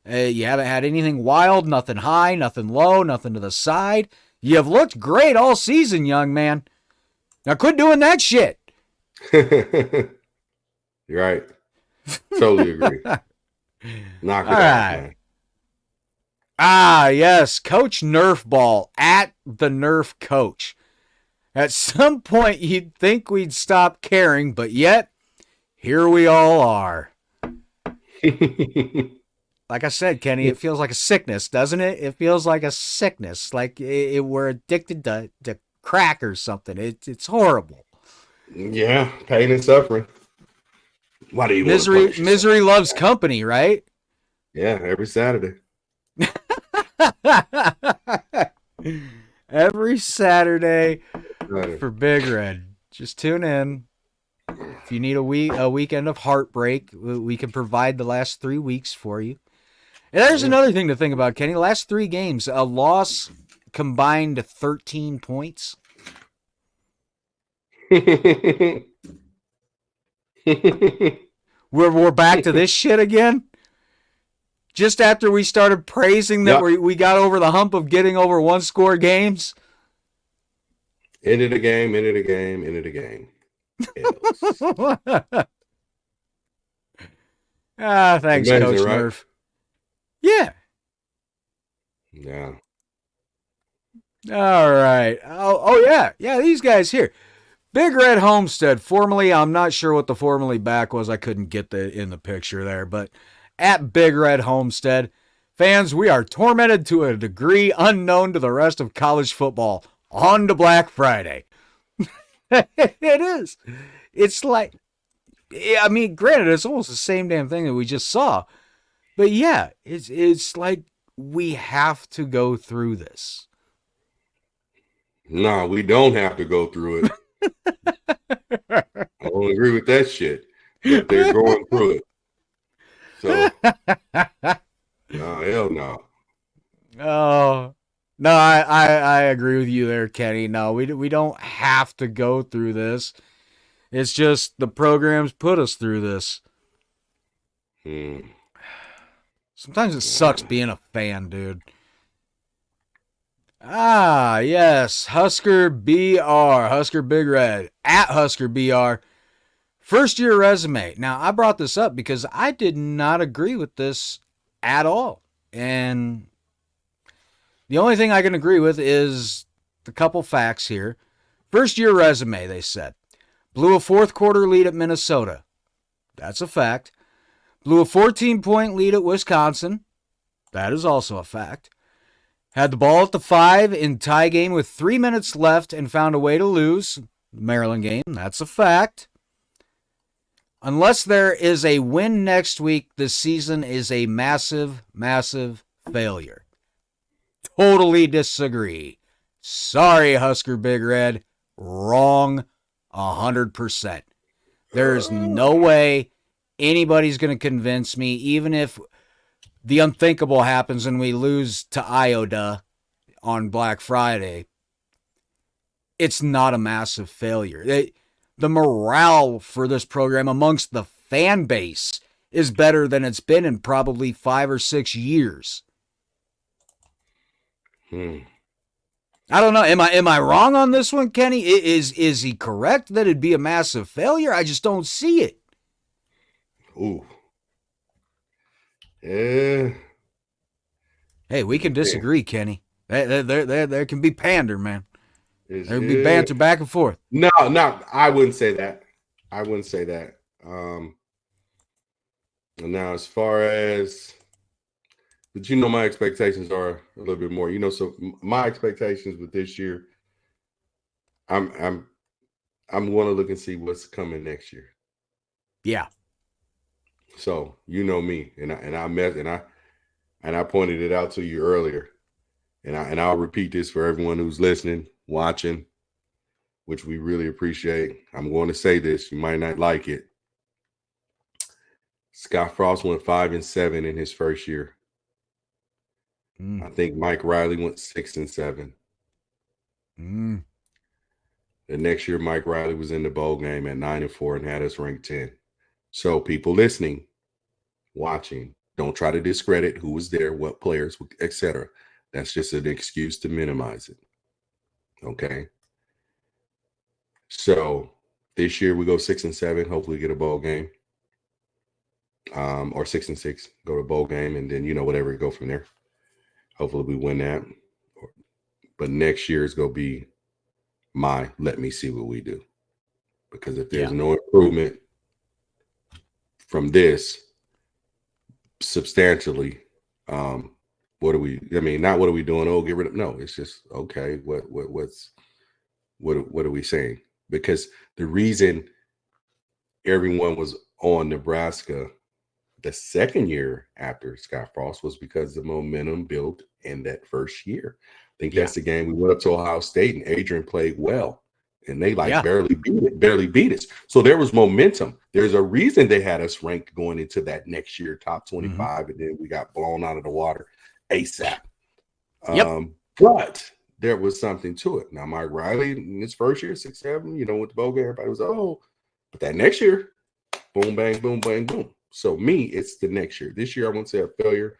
You haven't had anything wild, nothing high, nothing low, nothing to the side. You have looked great all season, young man. Now quit doing that shit. You're right. Totally agree. Knock it off, man. Ah, yes. Coach Nerf Ball at the Nerf Coach. At some point, you'd think we'd stop caring, but yet, here we all are. Like I said, Kenny, it feels like a sickness, doesn't it? It feels like a sickness, like we're addicted to crack or something. It's horrible. Yeah, pain and suffering. Why do you misery loves company, right? Yeah, every Saturday. Every Saturday for Big Red. Just tune in. If you need a weekend of heartbreak, we can provide the last 3 weeks for you. And there's another thing to think about, Kenny. Last 3 games, a loss combined 13 points. We're back to this shit again. Just after we started praising that we got over the hump of getting over 1-score games. End of the game. Thanks, amazing, Coach right? Nerf. Yeah. All right. Oh yeah. Yeah, these guys here. Big Red Homestead, formerly, I'm not sure what the formerly back was. I couldn't get in the picture there, but at Big Red Homestead, fans, we are tormented to a degree unknown to the rest of college football. On to Black Friday. It is. It's like, I mean, granted, it's almost the same damn thing that we just saw. But yeah, it's like we have to go through this. No, we don't have to go through it. I don't agree with that shit. But they're going through it. So, no, hell no. Oh, no, I agree with you there, Kenny. No, we don't have to go through this. It's just the programs put us through this. Sometimes it sucks being a fan, dude. Ah, yes, Husker BR, Husker Big Red, at Husker BR. First year resume. Now, I brought this up because I did not agree with this at all. And the only thing I can agree with is the couple facts here. First year resume, they said. Blew a fourth quarter lead at Minnesota. That's a fact. Blew a 14-point lead at Wisconsin. That is also a fact. Had the ball at the 5 in tie game with 3 minutes left and found a way to lose. Maryland game. That's a fact. Unless there is a win next week, this season is a massive, massive failure. Totally disagree. Sorry, Husker Big Red. Wrong 100%. There's no way anybody's going to convince me, even if the unthinkable happens and we lose to Iota on Black Friday. It's not a massive failure. The morale for this program amongst the fan base is better than it's been in probably 5 or 6 years. I don't know. Am I wrong on this one, Kenny? Is he correct that it'd be a massive failure? I just don't see it. Ooh. Yeah. Hey, we can disagree, Kenny. There can be pander, man. There can be banter back and forth. No, I wouldn't say that. I wouldn't say that. Now, as far as, but you know, my expectations are a little bit more. You know, so my expectations with this year, I'm going to look and see what's coming next year. Yeah. So you know me, and I pointed it out to you earlier, and I'll repeat this for everyone who's listening, watching, which we really appreciate. I'm going to say this. You might not like it. Scott Frost went 5-7 in his first year. I think Mike Riley went 6-7. The next year, Mike Riley was in the bowl game at 9-4 and had us ranked 10. So people listening, watching, don't try to discredit who was there, what players, etc. That's just an excuse to minimize it. Okay. So this year we go 6-7, hopefully get a bowl game. Or 6-6, go to a bowl game, and then, you know, whatever, go from there. Hopefully we win that. But next year is going to be let me see what we do. Because if there's no improvement from this substantially, what are we, not what are we doing? Oh, get rid of, no, it's just, okay, what are we saying? Because the reason everyone was on Nebraska the second year after Scott Frost was because the momentum built in that first year. I think that's the game we went up to Ohio State and Adrian played well, and they barely beat us. So there was momentum. There's a reason they had us ranked going into that next year, top 25, and then we got blown out of the water ASAP. But there was something to it. Now, Mike Riley in his first year, 6-7, you know, with the bowl game, everybody was, but that next year, boom, bang, boom, bang, boom. So me, it's the next year. This year, I won't say a failure,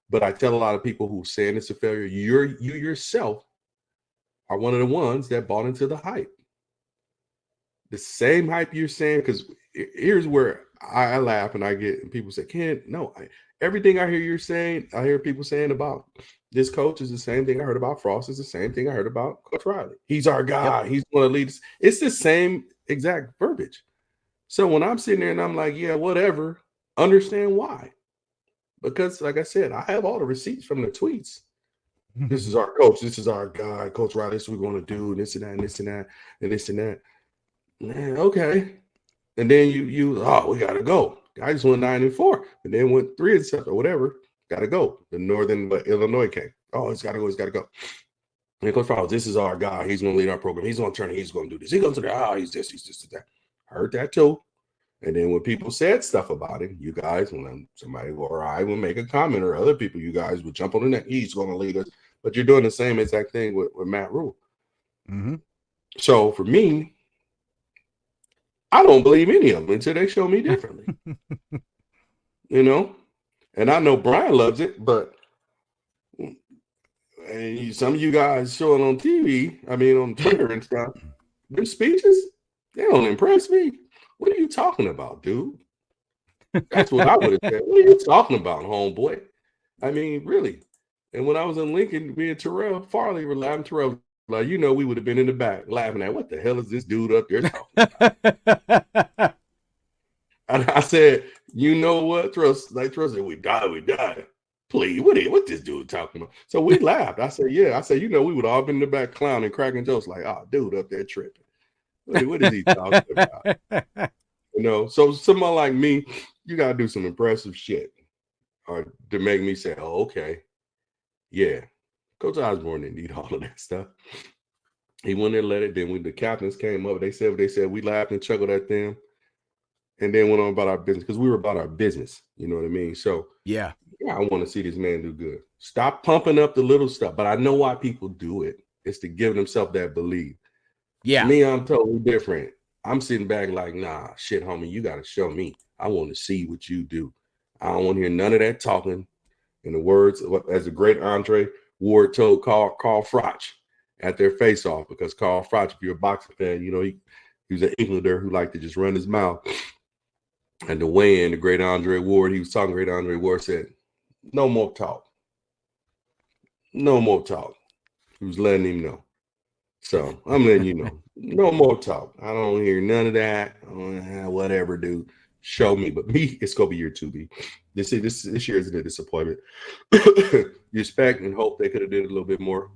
but I tell a lot of people who saying it's a failure, you yourself are one of the ones that bought into the hype. The same hype you're saying, because here's where I laugh and I get, and people say, everything I hear you're saying, I hear people saying about this coach is the same thing I heard about Frost, is the same thing I heard about Coach Riley. He's our guy. He's going to lead us. It's the same exact verbiage. So when I'm sitting there and I'm like, yeah, whatever, understand why. Because like I said, I have all the receipts from the tweets. This is our coach. This is our guy. Coach Riley, this is what we're going to do. And this and that, and this and that, and this and that. Man, okay. And then we got to go. I just went 9-4, and then went 3-7 or whatever. Got to go. The Northern Illinois came. Oh, it's got to go. It's got to go. And Coach Frost, this is our guy. He's going to lead our program. He's going to turn it. He's going to do this. He's going to do that. He's this, that. Heard that too. And then when people said stuff about him, you guys, when somebody or I would make a comment, or other people, you guys would jump on the neck. He's going to lead us. But you're doing the same exact thing with Matt Rule. So for me, I don't believe any of them until they show me differently. You know? And I know Brian loves it, but some of you guys showing on TV, on Twitter and stuff, their speeches, they don't impress me. What are you talking about, dude? That's what I would have said. What are you talking about, homeboy? I mean, really. And when I was in Lincoln, me and Terrell Farley were laughing. Terrell, like, we would have been in the back laughing at what the hell is this dude up there talking about? And I said, you know what? Terrell said, we died. Please, what this dude talking about? So we laughed. I said, yeah. I said, we would all been in the back clowning, cracking jokes like, oh, dude up there tripping. What is he talking about? So someone like me, you gotta do some impressive shit or to make me say, oh, okay. Yeah. Coach Osborne didn't need all of that stuff. He went there, let it. Then when the captains came up, they said what they said. We laughed and chuckled at them. And then went on about our business because we were about our business. You know what I mean? So yeah, I want to see this man do good. Stop pumping up the little stuff. But I know why people do it. It's to give themselves that belief. Yeah. Me, I'm totally different. I'm sitting back like, nah, shit, homie, you got to show me. I want to see what you do. I don't want to hear none of that talking. In the words, as the great Andre Ward told Carl Froch at their face-off, because Carl Froch, if you're a boxing fan, he was an Englander who liked to just run his mouth. And the weigh-in, the great Andre Ward, he was talking, great Andre Ward said, no more talk. No more talk. He was letting him know. So I'm letting you know, no more talk. I don't hear none of that. Whatever, dude. Show me. But me, it's gonna be year 2B. This year is a disappointment. You expect and hope they could have did a little bit more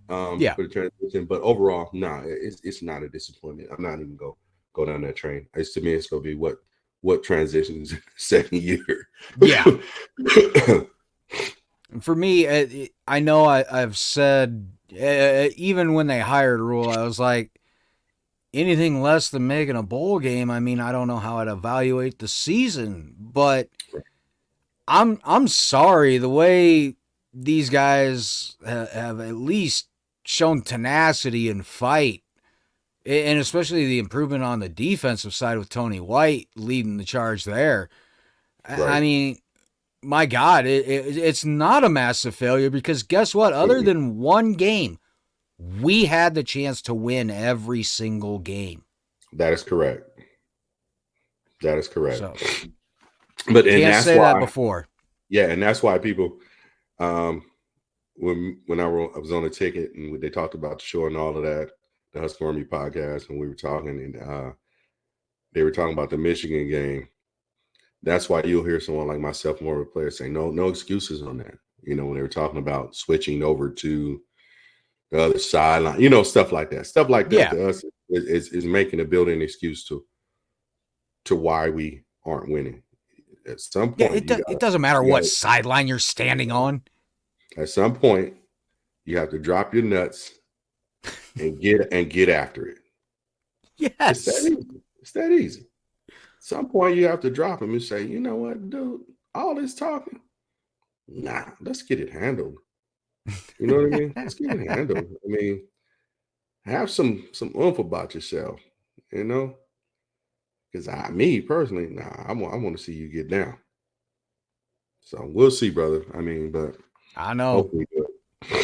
for the transition, but overall, it's not a disappointment. I'm not even go down that train. To me, it's gonna be what transitions second year. Yeah. For me, I know I've said. Even when they hired Rule, I was like, anything less than making a bowl game, I mean, I don't know how I'd evaluate the season, but I'm sorry, the way these guys have at least shown tenacity and fight, and especially the improvement on the defensive side with Tony White leading the charge there. Right. I mean, my God, it's not a massive failure because guess what? Other than one game, we had the chance to win every single game. That is correct. So, but and can't say why, that before. Yeah, and that's why people, when I was on the ticket and they talked about the show and all of that, the Husker Army podcast, and we were talking, and they were talking about the Michigan game. That's why you'll hear someone like myself, more of a player, saying no excuses on that. When they were talking about switching over to the other sideline, stuff like that. Stuff like that to us is making a built-in excuse to why we aren't winning. At some point, it doesn't matter what sideline you're standing on. At some point, you have to drop your nuts and get after it. Yes, it's that easy. At some point, you have to drop them and say, you know what, dude, all this talking, let's get it handled. You know what I mean? Let's get it handled. I mean, have some oomph about yourself, because me personally, I want to see you get down. So we'll see, brother. I mean, but I know. All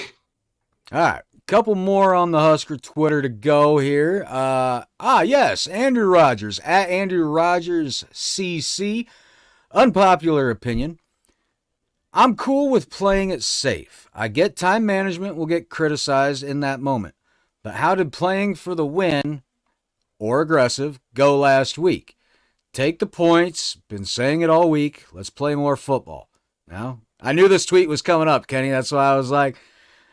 right. Couple more on the Husker Twitter to go here. Yes, Andrew Rogers at Andrew Rogers CC. Unpopular opinion. I'm cool with playing it safe. I get time management will get criticized in that moment. But how did playing for the win or aggressive go last week? Take the points. Been saying it all week. Let's play more football. Now, I knew this tweet was coming up, Kenny. That's why I was like,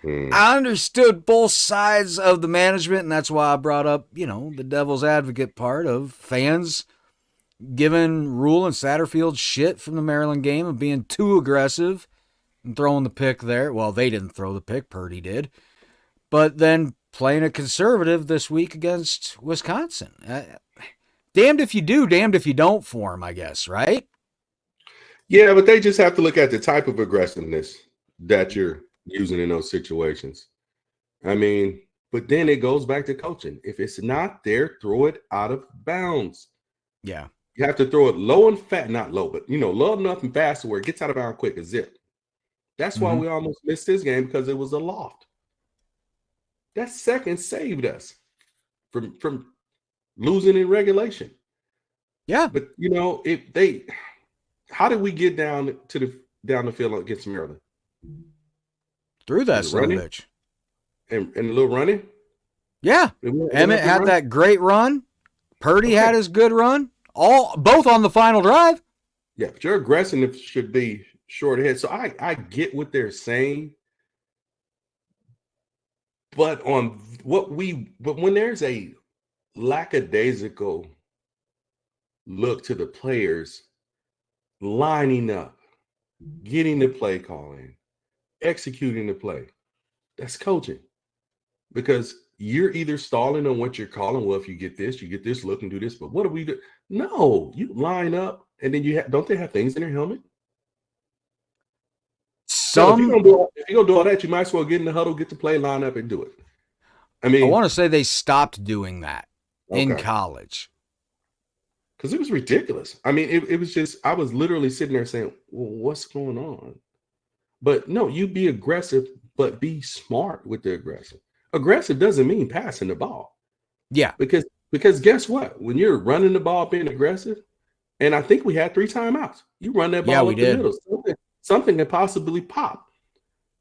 I understood both sides of the management, and that's why I brought up, the devil's advocate part of fans giving Rule and Satterfield shit from the Maryland game of being too aggressive and throwing the pick there. Well, they didn't throw the pick. Purdy did. But then playing a conservative this week against Wisconsin. Damned if you do, damned if you don't for them, I guess, right? Yeah, but they just have to look at the type of aggressiveness that you're using in those situations. I mean, but then it goes back to coaching. If it's not there, throw it out of bounds. Yeah. You have to throw it low and fast, not low, but low enough and fast where it gets out of bounds quick as zip. That's why we almost missed this game, because it was a loft. That second saved us from losing in regulation. Yeah. But how did we get down the field against Maryland? Through that Was it son of a running? bitch. And a little running? Yeah. Emmett had that great run. Purdy had his good run. Both on the final drive. Yeah, but your aggressiveness should be short ahead. So I get what they're saying. But when there's a lackadaisical look to the players lining up, getting the play calling, executing the play, that's coaching. Because you're either stalling on what you're calling. Well, if you get this look and do this. But what do we do? No, you line up, and then don't they have things in their helmet? So if you're gonna do all that, you might as well get in the huddle, get the play, line up, and do it. I want to say they stopped doing that in Okay. college. Because it was ridiculous. I mean, it was just, I was literally sitting there saying, well, what's going on? But no, you be aggressive, but be smart with the aggressive. Aggressive doesn't mean passing the ball. Yeah. Because guess what? When you're running the ball, being aggressive, and I think we had 3 timeouts. You run that ball up the middle. Something can possibly pop.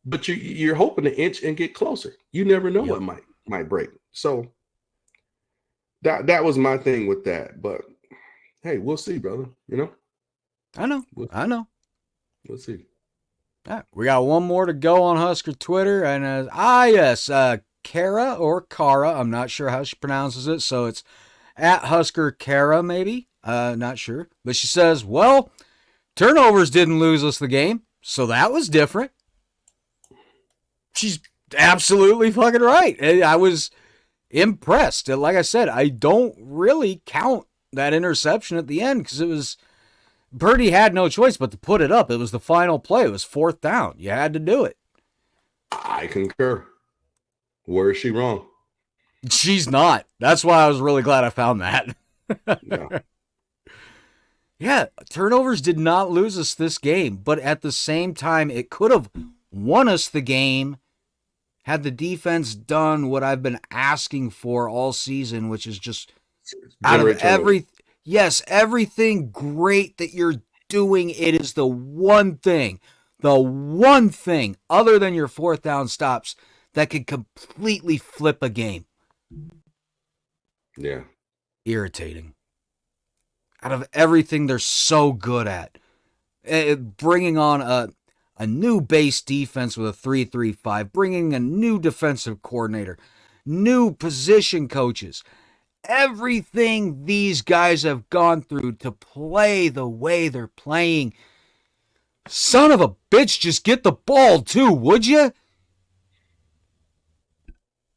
But you're hoping to inch and get closer. You never know what might break. So that was my thing with that. But hey, we'll see, brother. I know. We'll see. Right, we got one more to go on Husker Twitter. And Kara or Kara, I'm not sure how she pronounces it. So it's at Husker Kara, maybe. Not sure. But she says, well, turnovers didn't lose us the game. So that was different. She's absolutely fucking right. I was impressed. Like I said, I don't really count that interception at the end because it was Purdy had no choice but to put it up. It was the final play. It was 4th down. You had to do it. I concur. Where is she wrong? She's not. That's why I was really glad I found that. Yeah. Yeah, turnovers did not lose us this game, but at the same time, it could have won us the game had the defense done what I've been asking for all season, which is just out of everything great that you're doing, it is the one thing other than your 4th down stops that could completely flip a game. Yeah. Irritating. Out of everything they're so good at. Bringing on a new base defense with a 3-3-5, bringing a new defensive coordinator, new position coaches. Everything these guys have gone through to play the way they're playing. Son of a bitch, just get the ball too, would you?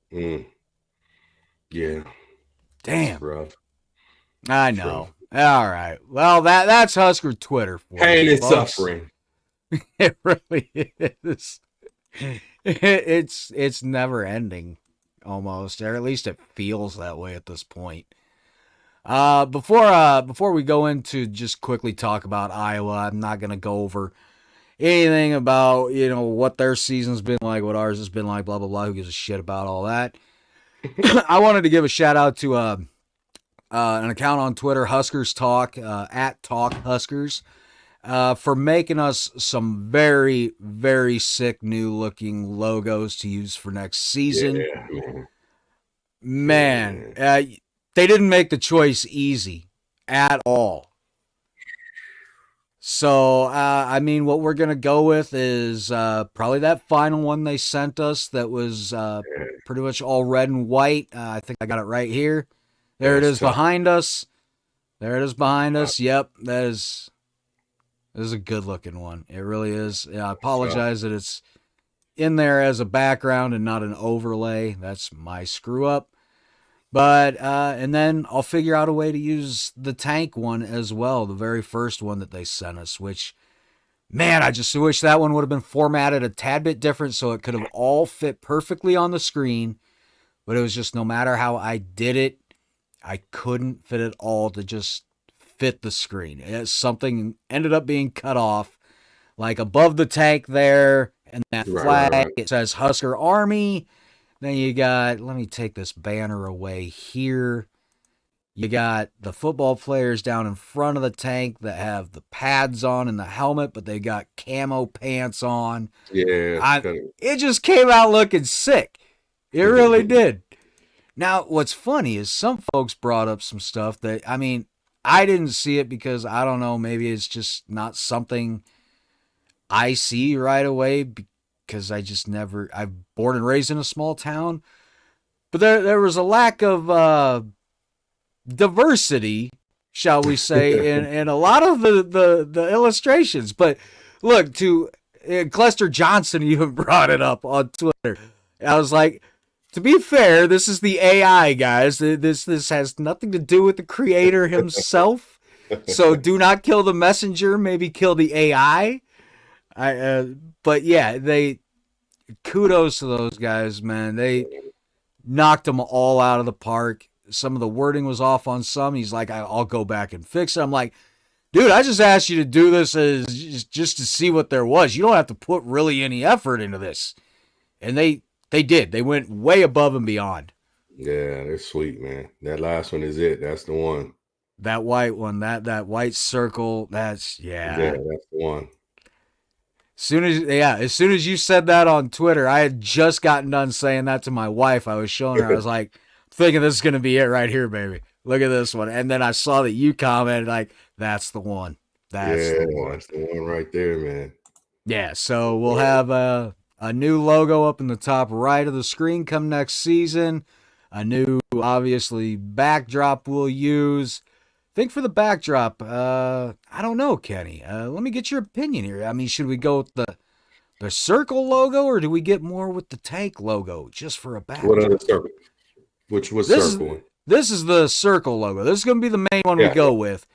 Yeah. Damn. It's rough. I know. All right. Well, that's Husker Twitter for pain you, and folks. suffering. It really is. It's never ending, almost, or at least it feels that way at this point. Before we go into just quickly talk about Iowa, I'm not gonna go over anything about what their season's been like, what ours has been like, blah blah blah. Who gives a shit about all that? I wanted to give a shout out to an account on Twitter, Huskers Talk, at Talk Huskers, for making us some very, very sick new looking logos to use for next season. Yeah, man. They didn't make the choice easy at all. So, what we're going to go with is probably that final one they sent us that was pretty much all red and white. I think I got it right here. There it is behind us. There it is behind us. Yep, that is a good-looking one. It really is. Yeah, I apologize that it's in there as a background and not an overlay. That's my screw-up. But, and then I'll figure out a way to use the tank one as well, the very first one that they sent us, which, man, I just wish that one would have been formatted a tad bit different so it could have all fit perfectly on the screen. But it was just no matter how I did it, I couldn't fit it all to just fit the screen. Something ended up being cut off, like above the tank there, and that flag, it says Husker Army. Then you got, let me take this banner away here. You got the football players down in front of the tank that have the pads on and the helmet, but they got camo pants on. Yeah. It just came out looking sick. It really did. Now, what's funny is some folks brought up some stuff that, I mean, I didn't see it because, I don't know, maybe it's just not something I see right away because I'm born and raised in a small town. But there was a lack of diversity, shall we say, in a lot of the illustrations. But look, Clester Johnson even brought it up on Twitter. I was like, to be fair, this is the AI, guys. This has nothing to do with the creator himself. So do not kill the messenger. Maybe kill the AI. But yeah, kudos to those guys, man. They knocked them all out of the park. Some of the wording was off on some. He's like, I'll go back and fix it. I'm like, dude, I just asked you to do this just to see what there was. You don't have to put really any effort into this. And they did. They went way above and beyond. Yeah, they're sweet, man. That last one is it. That's the one. That white one, that white circle, that's Yeah, that's the one. As soon as you said that on Twitter, I had just gotten done saying that to my wife. I was showing her. I was like, thinking this is going to be it right here, baby. Look at this one. And then I saw that you commented like, that's the one. That's the one. That's the one right there, man. Yeah, so we'll have a new logo up in the top right of the screen come next season. A new, obviously, backdrop we'll use. I think for the backdrop, I don't know, Kenny. Let me get your opinion here. I mean, should we go with the circle logo, or do we get more with the tank logo just for a backdrop? What other circle? Which was circle? This is the circle logo. This is going to be the main one we go with.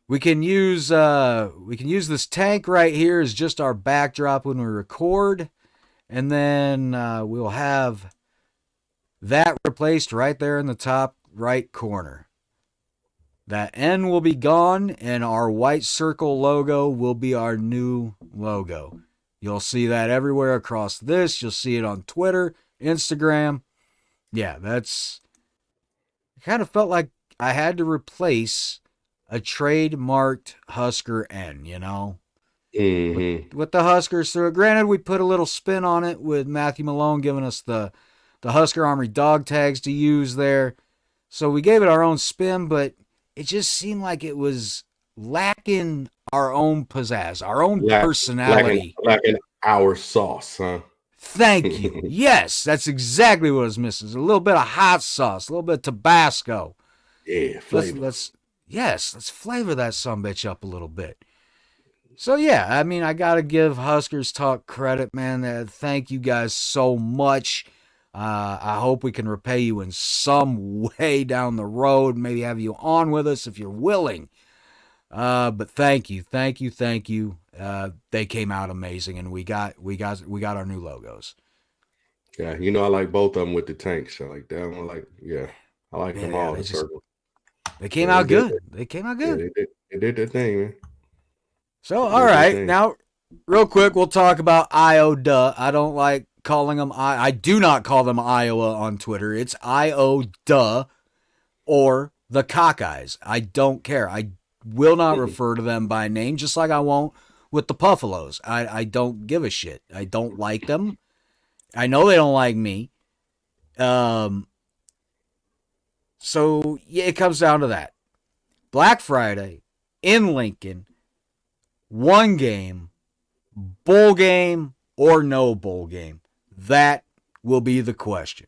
We can use this tank right here as just our backdrop when we record, and then we'll have that replaced right there in the top right corner. That N will be gone, and our white circle logo will be our new logo. You'll see that everywhere across this. You'll see it on Twitter, Instagram. Yeah, it kind of felt like I had to replace a trademarked Husker N, you know? Mm-hmm. With the Huskers through it. Granted, we put a little spin on it with Matthew Malone giving us the Husker Army dog tags to use there. So we gave it our own spin, but it just seemed like it was lacking our own pizzazz, our own personality. Lacking our sauce, huh? Thank you. Yes, that's exactly what it was missing. A little bit of hot sauce, a little bit of Tabasco. Yeah, flavor. Let's flavor that sumbitch up a little bit. So yeah, I mean, I gotta give Huskers Talk credit, man. Thank you guys so much. I hope we can repay you in some way down the road. Maybe have you on with us if you're willing. But thank you. They came out amazing, and we got our new logos. Yeah, you know I like both of them with the tanks. I like that one. I like them all. They came out good. They came out good. Yeah, they did their thing, man. So all right, now real quick, we'll talk about IODA. I don't like calling them I do not call them Iowa on Twitter. It's IODA or the Cockeyes. I don't care. I will not refer to them by name, just like I won't with the Buffaloes. I don't give a shit. I don't like them. I know they don't like me. So yeah, it comes down to that. Black Friday in Lincoln, one game, bowl game or no bowl game. That will be the question.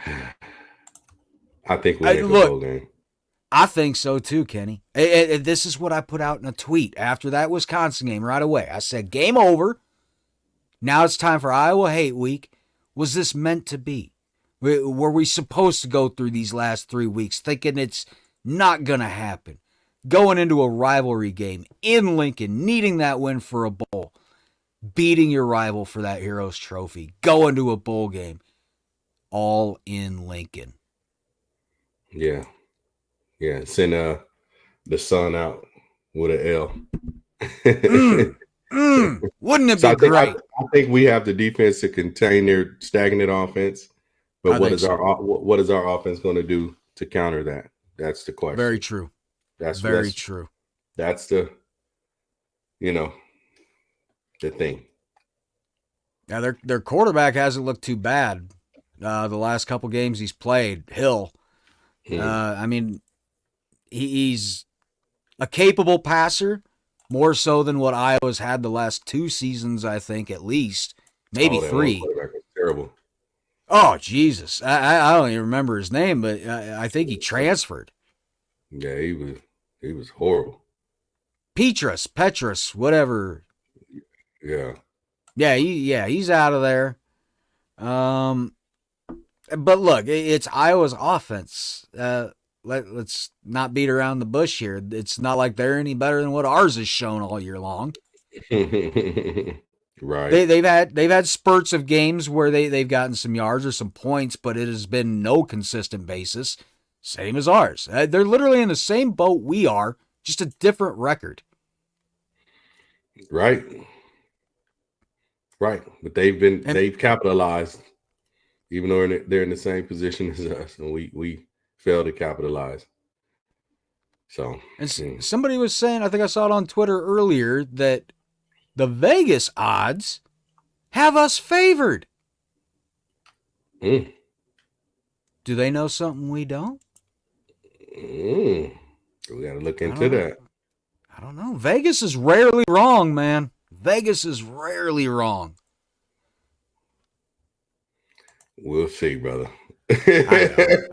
I think we make a bowl game. I think so too, Kenny. This is what I put out in a tweet after that Wisconsin game right away. I said, game over. Now it's time for Iowa Hate Week. Was this meant to be? Were we supposed to go through these last 3 weeks thinking it's not going to happen? Going into a rivalry game in Lincoln, needing that win for a bowl, beating your rival for that Heroes Trophy, going to a bowl game, all in Lincoln. Yeah. Send the sun out with an L. Wouldn't it be great? I think we have the defense to contain their stagnant offense. But I what think is so. what is our offense going to do to counter that? That's the question. Very true. That's Very true. That's the the thing. Yeah, their quarterback hasn't looked too bad. The last couple games he's played, Hill. I mean, he's a capable passer, more so than what Iowa's had the last 2 seasons, I think, at least. Maybe that 3. one quarterback was terrible. Oh, Jesus. I don't even remember his name, but I think he transferred. Yeah, he was horrible. Petrus, whatever. Yeah. Yeah, he's out of there. But look, it's Iowa's offense. Let's not beat around the bush here. It's not like they're any better than what ours has shown all year long. Right. They've had spurts of games where they've gotten some yards or some points, but it has been no consistent basis. Same as ours. They're literally in the same boat we are, just a different record. Right. Right. But they've capitalized, even though they're in the same position as us, and we fail to capitalize. So, and somebody was saying, I think I saw it on Twitter earlier, that the Vegas odds have us favored. Do they know something we don't? We got to look into that. I don't know. Vegas is rarely wrong, man. Vegas is rarely wrong. We'll see, brother.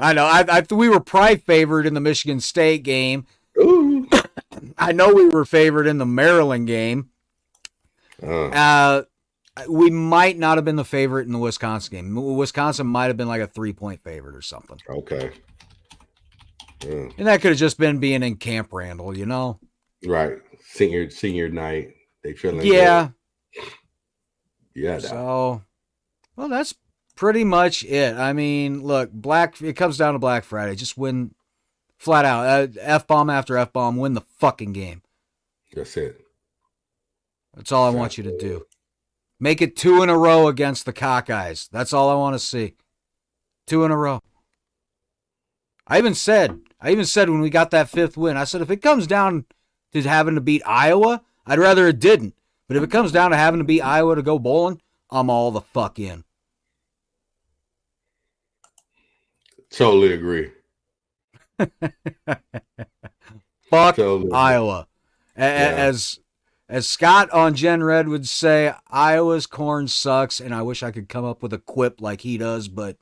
I know. We were probably favored in the Michigan State game. Ooh. I know we were favored in the Maryland game. We might not have been the favorite in the Wisconsin game. Wisconsin might have been like a 3-point favorite or something. Okay. And that could have just been being in Camp Randall, you know? Right. Senior night. They feeling yeah. good. Yeah. So, well, that's pretty much it. I mean, look, it comes down to Black Friday. Just win flat out. F-bomb after F-bomb, win the fucking game. That's it. That's all I want you to do. Make it 2 in a row against the Cockeyes. That's all I want to see. 2 in a row. I even said when we got that 5th win, I said, if it comes down to having to beat Iowa, I'd rather it didn't. But if it comes down to having to beat Iowa to go bowling, I'm all the fuck in. Totally agree. Fuck totally Iowa. As Scott on Gen Red would say, Iowa's corn sucks, and I wish I could come up with a quip like he does, but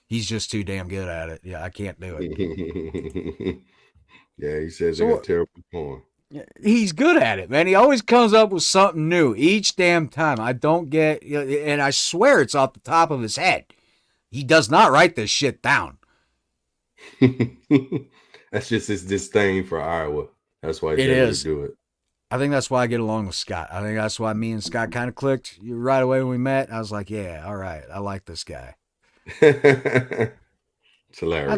he's just too damn good at it. Yeah, I can't do it. Yeah, he says they got terrible corn. He's good at it, man. He always comes up with something new each damn time. I don't get, and I swear it's off the top of his head. He does not write this shit down. That's just his disdain for Iowa. That's why he doesn't do it. I think that's why I get along with Scott. I think that's why me and Scott kind of clicked right away when we met. I was like, yeah, all right, I like this guy. It's hilarious.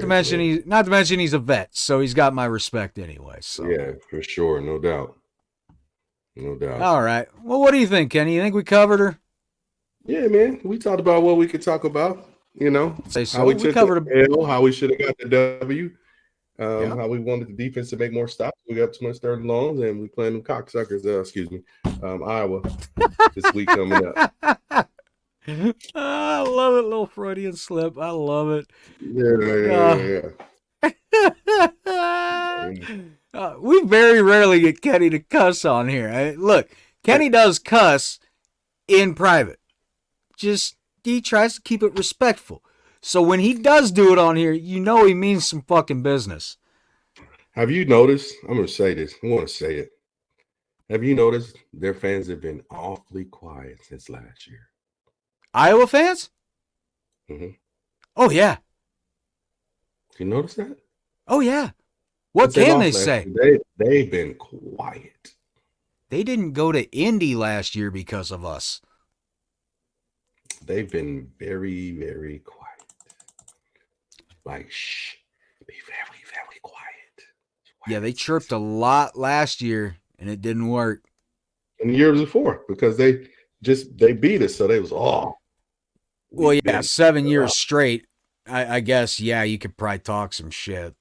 Not to mention he's a vet, so he's got my respect anyway. So yeah, for sure, no doubt. All right. Well, what do you think, Kenny? You think we covered her? Yeah, man. We talked about what we could talk about. You know, so. How we took the L, how we should have got the W, how we wanted the defense to make more stops. We got too much third and longs, and we playing them cocksuckers. Iowa this week coming up. I love it, little Freudian slip. I love it. Yeah. We very rarely get Kenny to cuss on here. Look, Kenny does cuss in private. Just he tries to keep it respectful. So when he does do it on here, you know he means some fucking business. Have you noticed? I'm going to say this. I want to say it. Have you noticed their fans have been awfully quiet since last year? Iowa fans? Mm-hmm. Oh, yeah. You notice that? Oh, yeah. What can they say? They've been quiet. They didn't go to Indy last year because of us. They've been very, very quiet. Like, shh, be very, very quiet. Yeah, they chirped a lot last year, and it didn't work. And the years before, because they beat us, so they was Well, yeah, 7 years straight. I guess, yeah, you could probably talk some shit.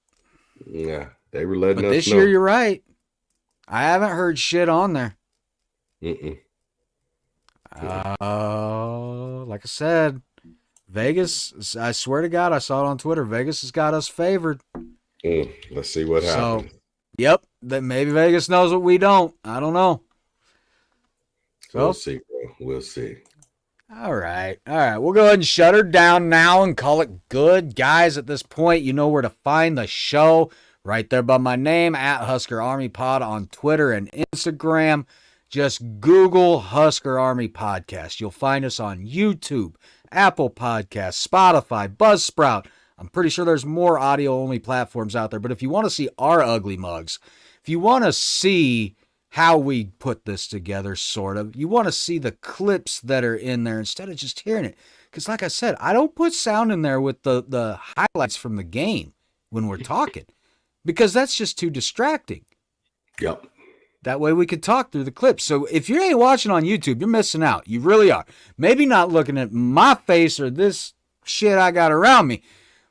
Yeah, they were letting But us this know. year, you're right. I haven't heard shit on there. Mm-mm. Like I said, Vegas, I swear to God, I saw it on Twitter. Vegas has got us favored. Let's see what happens. Yep, that maybe Vegas knows what we don't. I don't know. We'll see, bro. We'll see. All right. We'll go ahead and shut her down now and call it good. Guys, at this point, you know where to find the show. Right there by my name, at Husker Army Pod on Twitter and Instagram. Just Google Husker Army Podcast. You'll find us on YouTube, Apple Podcasts, Spotify, Buzzsprout. I'm pretty sure there's more audio-only platforms out there. But if you want to see our ugly mugs, if you want to see how we put this together, sort of, you want to see the clips that are in there instead of just hearing it. Because like I said, I don't put sound in there with the highlights from the game when we're talking. Because that's just too distracting. Yep. That way we could talk through the clips. So if you ain't watching on YouTube, you're missing out. You really are. Maybe not looking at my face or this shit I got around me,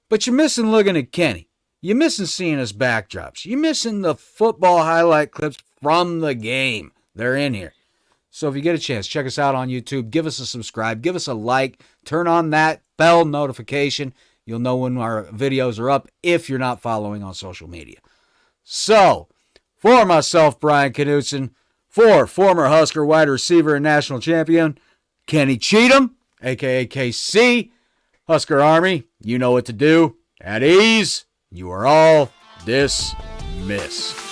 but you're missing looking at Kenny. You're missing seeing his backdrops. You're missing the football highlight clips from the game. They're in here. So if you get a chance, check us out on YouTube. Give us a subscribe. Give us a like. Turn on that bell notification. You'll know when our videos are up if you're not following on social media. So, for myself, Brian Knudsen, for former Husker wide receiver and national champion, Kenny Cheatham, a.k.a. KC, Husker Army, you know what to do. At ease, you are all dismissed.